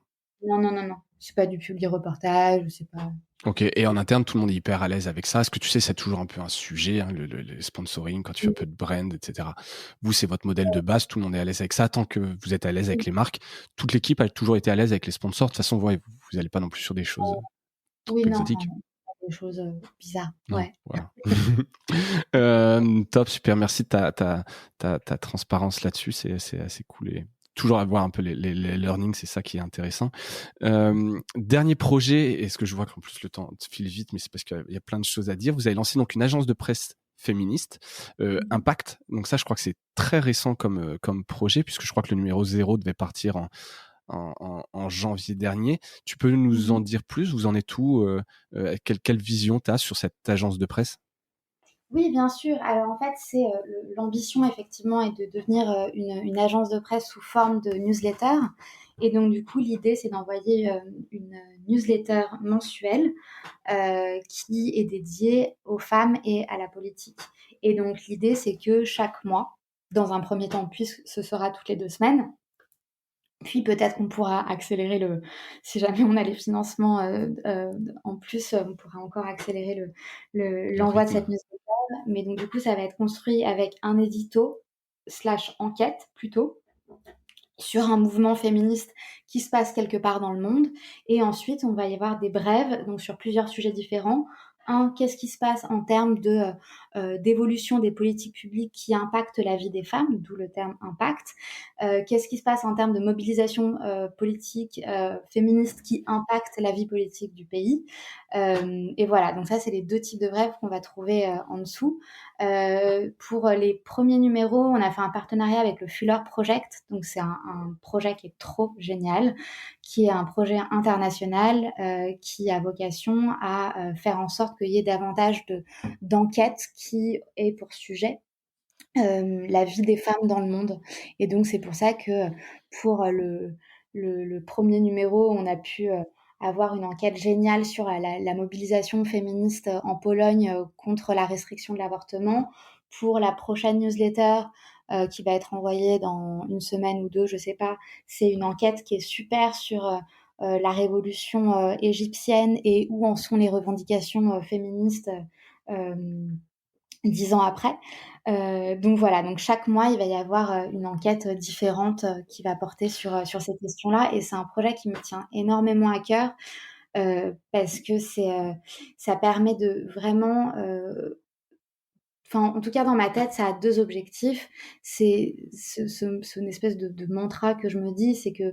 non, non, non, non, c'est pas du publi reportage, c'est pas. OK, et en interne, tout le monde est hyper à l'aise avec ça? Est-ce que tu sais, c'est toujours un peu un sujet, hein, le sponsoring quand tu fais un peu de brand, et cetera. Vous, c'est votre modèle de base, tout le monde est à l'aise avec ça. Tant que vous êtes à l'aise avec les marques, toute l'équipe a toujours été à l'aise avec les sponsors. De toute façon, ouais, vous allez pas non plus sur des choses trop Oui, non, enfin, exotiques? des choses bizarres. Non? Ouais. Voilà. Top, super, merci de ta transparence là-dessus, c'est assez cool et toujours avoir un peu les learnings, c'est ça qui est intéressant. Dernier projet, est-ce que je vois qu'en plus le temps file vite, mais c'est parce qu'il y a plein de choses à dire. Vous avez lancé donc une agence de presse féministe, Impact. Donc ça, je crois que c'est très récent comme projet, puisque je crois que le numéro 0 devait partir en janvier dernier. Tu peux nous en Mmh. dire plus? Vous en êtes où? Quelle vision tu as sur cette agence de presse? Oui, bien sûr. Alors, en fait, l'ambition effectivement est de devenir, une agence de presse sous forme de newsletter et donc du coup, l'idée, c'est d'envoyer, une newsletter mensuelle, qui est dédiée aux femmes et à la politique et donc l'idée, c'est que chaque mois, dans un premier temps, puisque ce sera toutes les 2 semaines, puis peut-être qu'on pourra accélérer le si jamais on a les financements, en plus, on pourra encore accélérer Le l'envoi de rythme. cette newsletter. Mais donc du coup, ça va être construit avec un édito slash enquête plutôt, sur un mouvement féministe qui se passe quelque part dans le monde et ensuite on va y avoir des brèves, donc sur plusieurs sujets différents. Un, qu'est-ce qui se passe en termes d'évolution des politiques publiques qui impactent la vie des femmes, d'où le terme impact. Qu'est-ce qui se passe en termes de mobilisation, politique, féministe qui impacte la vie politique du pays. Et voilà, donc ça c'est les 2 types de brèves qu'on va trouver, en dessous. Pour les premiers numéros, on a fait un partenariat avec le Fuller Project. Donc, c'est un projet qui est trop génial, qui est un projet international qui a vocation à faire en sorte qu'il y ait davantage d'enquêtes qui aient pour sujet la vie des femmes dans le monde. Et donc, c'est pour ça que pour le premier numéro, on a pu avoir une enquête géniale sur la mobilisation féministe en Pologne contre la restriction de l'avortement. Pour la prochaine newsletter qui va être envoyée dans une semaine ou deux, je sais pas, c'est une enquête qui est super sur la révolution égyptienne et où en sont les revendications féministes euh, 10 ans après. Donc voilà, donc chaque mois, il va y avoir une enquête différente qui va porter sur ces questions-là. Et c'est un projet qui me tient énormément à cœur parce que ça permet de vraiment enfin, en tout cas, dans ma tête, ça a 2 objectifs. C'est une espèce de mantra que je me dis, c'est que,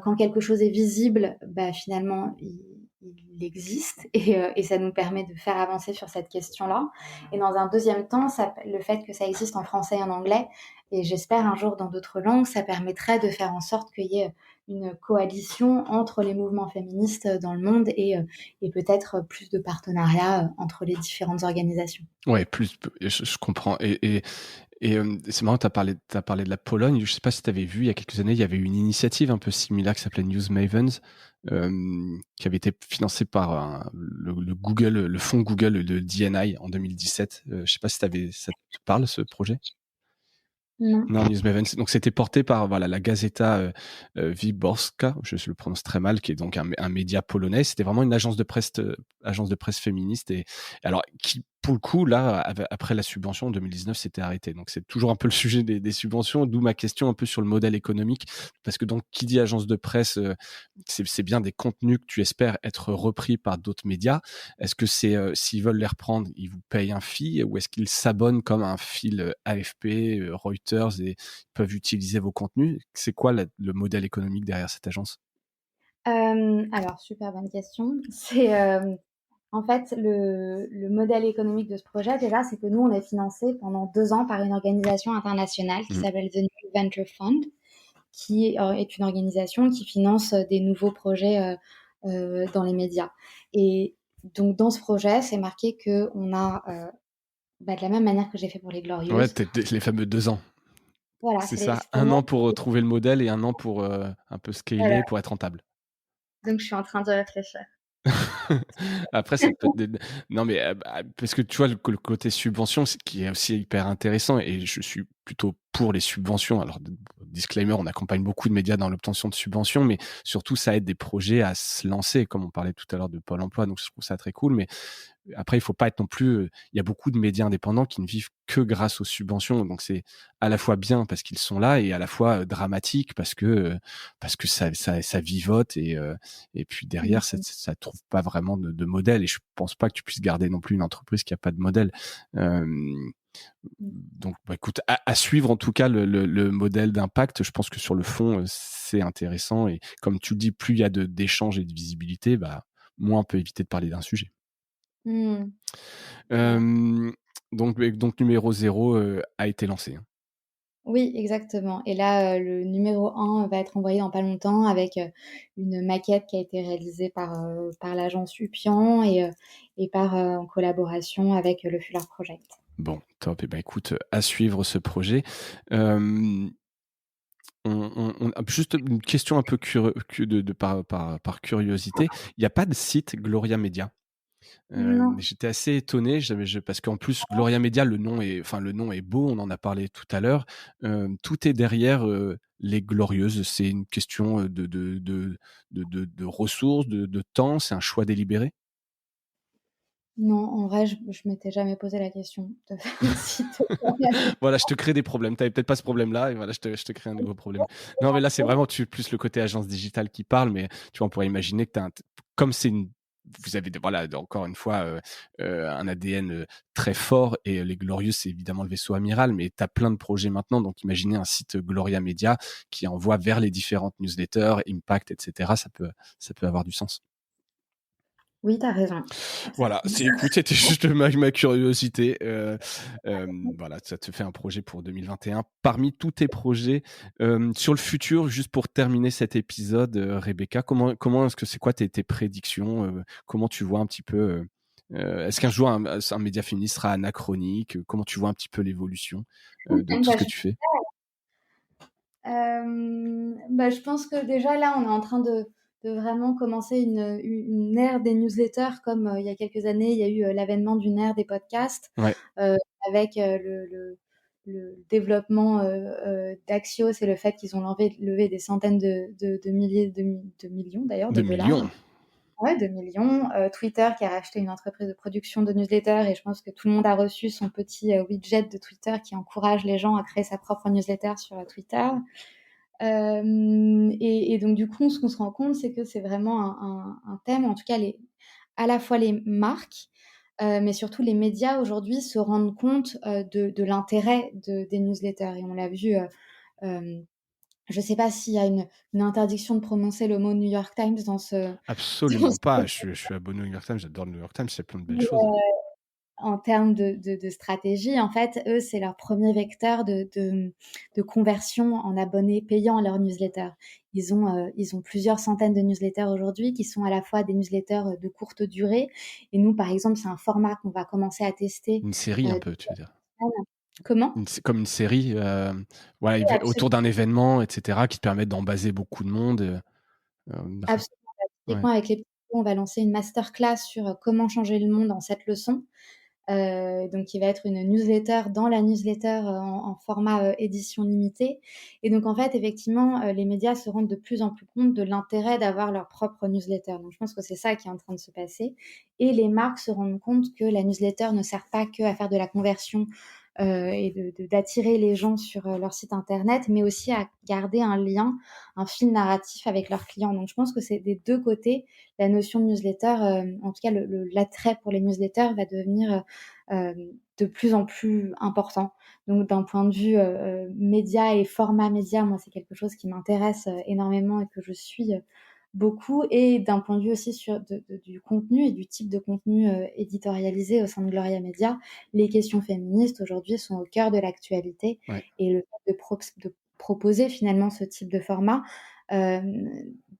quand quelque chose est visible, bah, finalement, il existe et ça nous permet de faire avancer sur cette question-là. Et dans un deuxième temps, le fait que ça existe en français et en anglais et j'espère un jour dans d'autres langues, ça permettrait de faire en sorte qu'il y ait une coalition entre les mouvements féministes dans le monde et peut-être plus de partenariats, entre les différentes organisations. Ouais, plus je comprends et c'est marrant, tu parlé de la Pologne. Je sais pas si tu avais vu, il y a quelques années, il y avait une initiative un peu similaire qui s'appelait News Mavens, qui avait été financée par le Google, le fonds Google de DNI en 2017. Je sais pas si ça te parle, ce projet? Non. Non, Newsmaven. Donc c'était porté par voilà la Gazeta Wyborcza, je le prononce très mal, qui est donc un média polonais. C'était vraiment une agence de presse féministe et alors qui pour le coup là après la subvention en 2019 s'était arrêté. Donc c'est toujours un peu le sujet des subventions, d'où ma question un peu sur le modèle économique parce que donc qui dit agence de presse, c'est bien des contenus que tu espères être repris par d'autres médias. Est-ce que c'est s'ils veulent les reprendre, ils vous payent un fee ou est-ce qu'ils s'abonnent comme un fil AFP, Reuters et peuvent utiliser vos contenus? C'est quoi le modèle économique derrière cette agence? Alors super bonne question. En fait, le modèle économique de ce projet, déjà, c'est que nous, on est financé pendant 2 ans par une organisation internationale qui Mmh. s'appelle The New Venture Fund, qui est une organisation qui finance des nouveaux projets dans les médias. Et donc, dans ce projet, c'est marqué qu'on a, bah, de la même manière que j'ai fait pour les Ouais, Glorieuses. les fameux 2 ans. Voilà, C'est ça, pour 1 moi, an pour, trouver le modèle et 1 an pour, un peu voilà, scaler, pour être rentable. donc je suis en train de réfléchir. Après, ça peut être non, mais parce que tu vois, le côté subvention, qui est aussi hyper intéressant et je suis plutôt pour les subventions. Alors, disclaimer, on accompagne beaucoup de médias dans l'obtention de subventions, mais surtout, ça aide des projets à se lancer, comme on parlait tout à l'heure de Pôle emploi, donc je trouve ça très cool. Mais après, il faut pas être non plus. Il y a beaucoup de médias indépendants qui ne vivent que grâce aux subventions. Donc c'est à la fois bien parce qu'ils sont là et à la fois dramatique parce que ça vivote et puis derrière ça trouve pas vraiment de modèle. Et je pense pas que tu puisses garder non plus une entreprise qui a pas de modèle. Euh, donc bah, écoute, à suivre en tout cas le modèle d'impact. Je pense que sur le fond c'est intéressant et comme tu le dis, plus il y a d'échanges et de visibilité, bah moins on peut éviter de parler d'un sujet. Mmh. Ouais. Euh, donc numéro 0 a été lancé, hein. Oui, exactement. Et là, le numéro 1 va être envoyé dans pas longtemps avec, une maquette qui a été réalisée par l'agence Upian et en collaboration avec, le Fuller Project. Bon, top. Et ben, écoute, à suivre ce projet. Hem, juste une question un peu par curiosité. Il y a pas de site Gloria Media? Non, J'étais assez étonné, parce qu'en plus Gloria Media, le nom est beau, on en a parlé tout à l'heure. Tout est derrière, les Glorieuses. C'est une question, de ressources, de temps? C'est un choix délibéré? non, en vrai, je m'étais jamais posé la question de faire un site Voilà, je te crée des problèmes. Tu avais peut-être pas ce problème-là et voilà, je te crée un nouveau problème. Non, mais là, c'est vraiment plus le côté agence digitale qui parle, mais tu vois, on pourrait imaginer que tu comme c'est une vous avez voilà, encore une fois, un ADN, très fort et les Glorieux, c'est évidemment le vaisseau amiral, mais tu as plein de projets maintenant, donc imaginez un site Gloria Media qui envoie vers les différentes newsletters, Impact et cetera, ça peut avoir du sens. Oui, tu as raison. Voilà, écoute, c'était juste ma curiosité. Voilà, ça te fait un projet pour 2021. Parmi tous tes projets, sur le futur, juste pour terminer cet épisode, Rebecca, comment est-ce que c'est quoi tes prédictions? Comment tu vois un petit peu, est-ce qu'un jour un média féministe sera anachronique? Comment tu vois un petit peu l'évolution, de tout ce Bah, que je tu fais? Bah, je pense que déjà là, on est en train de vraiment commencer une ère des newsletters comme, il y a quelques années, il y a eu, l'avènement d'une ère des podcasts, Ouais, avec, le développement, d'Axios et le fait qu'ils ont levé des centaines de milliers de millions d'ailleurs de de dollars. millions. Ouais, de millions. Twitter qui a racheté une entreprise de production de newsletters et je pense que tout le monde a reçu son petit, widget de Twitter qui encourage les gens à créer sa propre newsletter sur, Twitter. Et donc du coup, ce qu'on se rend compte, c'est que c'est vraiment un thème, en tout cas à la fois les marques, mais surtout les médias aujourd'hui se rendent compte, de l'intérêt des newsletters et on l'a vu, hem, je sais pas s'il y a une interdiction de prononcer le mot New York Times dans ce dans Absolument ce pas. Je suis abonné au New York Times, j'adore le New York Times, il y a plein de belles mais, choses. en termes de stratégie, en fait, eux, c'est leur premier vecteur de conversion en abonnés payants à leur newsletter. Ils ont plusieurs centaines de newsletters aujourd'hui qui sont à la fois des newsletters, de courte durée et nous, par exemple, c'est un format qu'on va commencer à tester, Une série un heu, peu, tu veux dire? comment? Comme une série, ouais, Oui, autour d'un événement et cetera, qui te permettent d'embaser beaucoup de monde, d'accord. absolument. Ouais. Typiquement, avec les petits pots, on va lancer une masterclass sur, comment changer le monde en 7 leçons. Donc qui va être une newsletter dans la newsletter, en format, édition limitée et donc en fait, effectivement, les médias se rendent de plus en plus compte de l'intérêt d'avoir leur propre newsletter. Donc je pense que c'est ça qui est en train de se passer et les marques se rendent compte que la newsletter ne sert pas qu'à faire de la conversion, et d'attirer les gens sur, leur site internet, mais aussi à garder un lien, un fil narratif avec leurs clients. Donc je pense que c'est des 2 côtés, la notion de newsletter, en tout cas l'attrait pour les newsletters va devenir, de plus en plus important. Donc d'un point de vue, média et format média, moi, c'est quelque chose qui m'intéresse, énormément et que je suis, beaucoup et d'un point de vue aussi sur du contenu et du type de contenu, éditorialisé au sein de Gloria Media, les questions féministes aujourd'hui sont au cœur de l'actualité Ouais. et le fait de proposer finalement ce type de format, hem,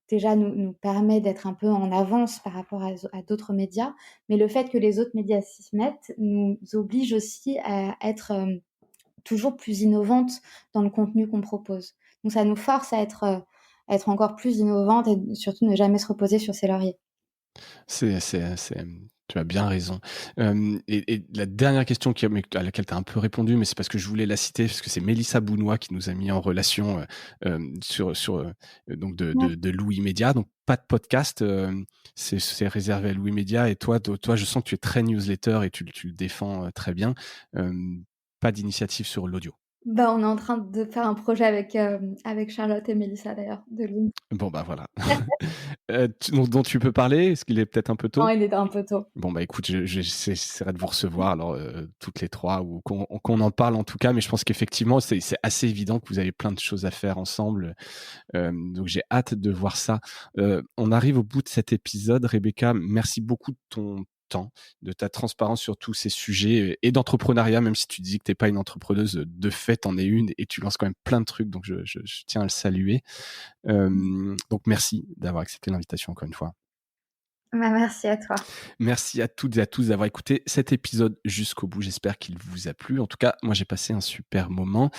déjà nous permet d'être un peu en avance par rapport à d'autres médias, mais le fait que les autres médias s'y mettent nous oblige aussi à être, toujours plus innovantes dans le contenu qu'on propose. Donc ça nous force à être encore plus innovantes et surtout ne jamais se reposer sur ses lauriers. Tu as bien raison. Et la dernière question à laquelle tu as un peu répondu, mais c'est parce que je voulais la citer, parce que c'est Mélissa Bounois qui nous a mis en relation, donc Ouais. de Louis Média. Donc pas de podcast, c'est réservé à Louis Média et toi, je sens que tu es très newsletter et tu le défends, très bien. Pas d'initiative sur l'audio. Bah, on est en train de faire un projet avec Charlotte et Mélissa d'ailleurs, de l'une. Bon, bah, voilà. Dont tu peux parler? Est-ce qu'il est peut-être un peu Non, tôt? il était un peu tôt. Bon, bah, écoute, j'essaierai de vous recevoir alors, toutes les 3 ou qu'on en parle en tout cas, mais je pense qu'effectivement, c'est assez évident que vous avez plein de choses à faire ensemble, donc j'ai hâte de voir ça. On arrive au bout de cet épisode. Rebecca, merci beaucoup de ton temps, de ta transparence sur tous ces sujets et d'entrepreneuriat, même si tu dis que tu n'es pas une entrepreneuse de fait, t'en es une et tu lances quand même plein de trucs, donc je tiens à le saluer. Donc merci d'avoir accepté l'invitation encore une fois. Bah, merci à toi. Merci à toutes et à tous d'avoir écouté cet épisode jusqu'au bout. J'espère qu'il vous a plu. En tout cas, moi j'ai passé un super moment.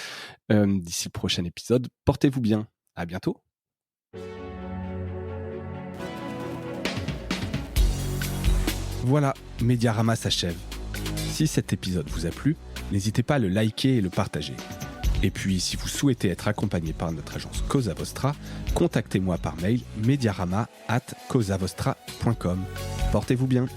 D'ici le prochain épisode, portez-vous bien. À bientôt. Voilà, Mediarama s'achève. Si cet épisode vous a plu, n'hésitez pas à le liker et le partager. Et puis, si vous souhaitez être accompagné par notre agence Cosa Vostra, contactez-moi par mail mediarama@cosavostra.com. Portez-vous bien.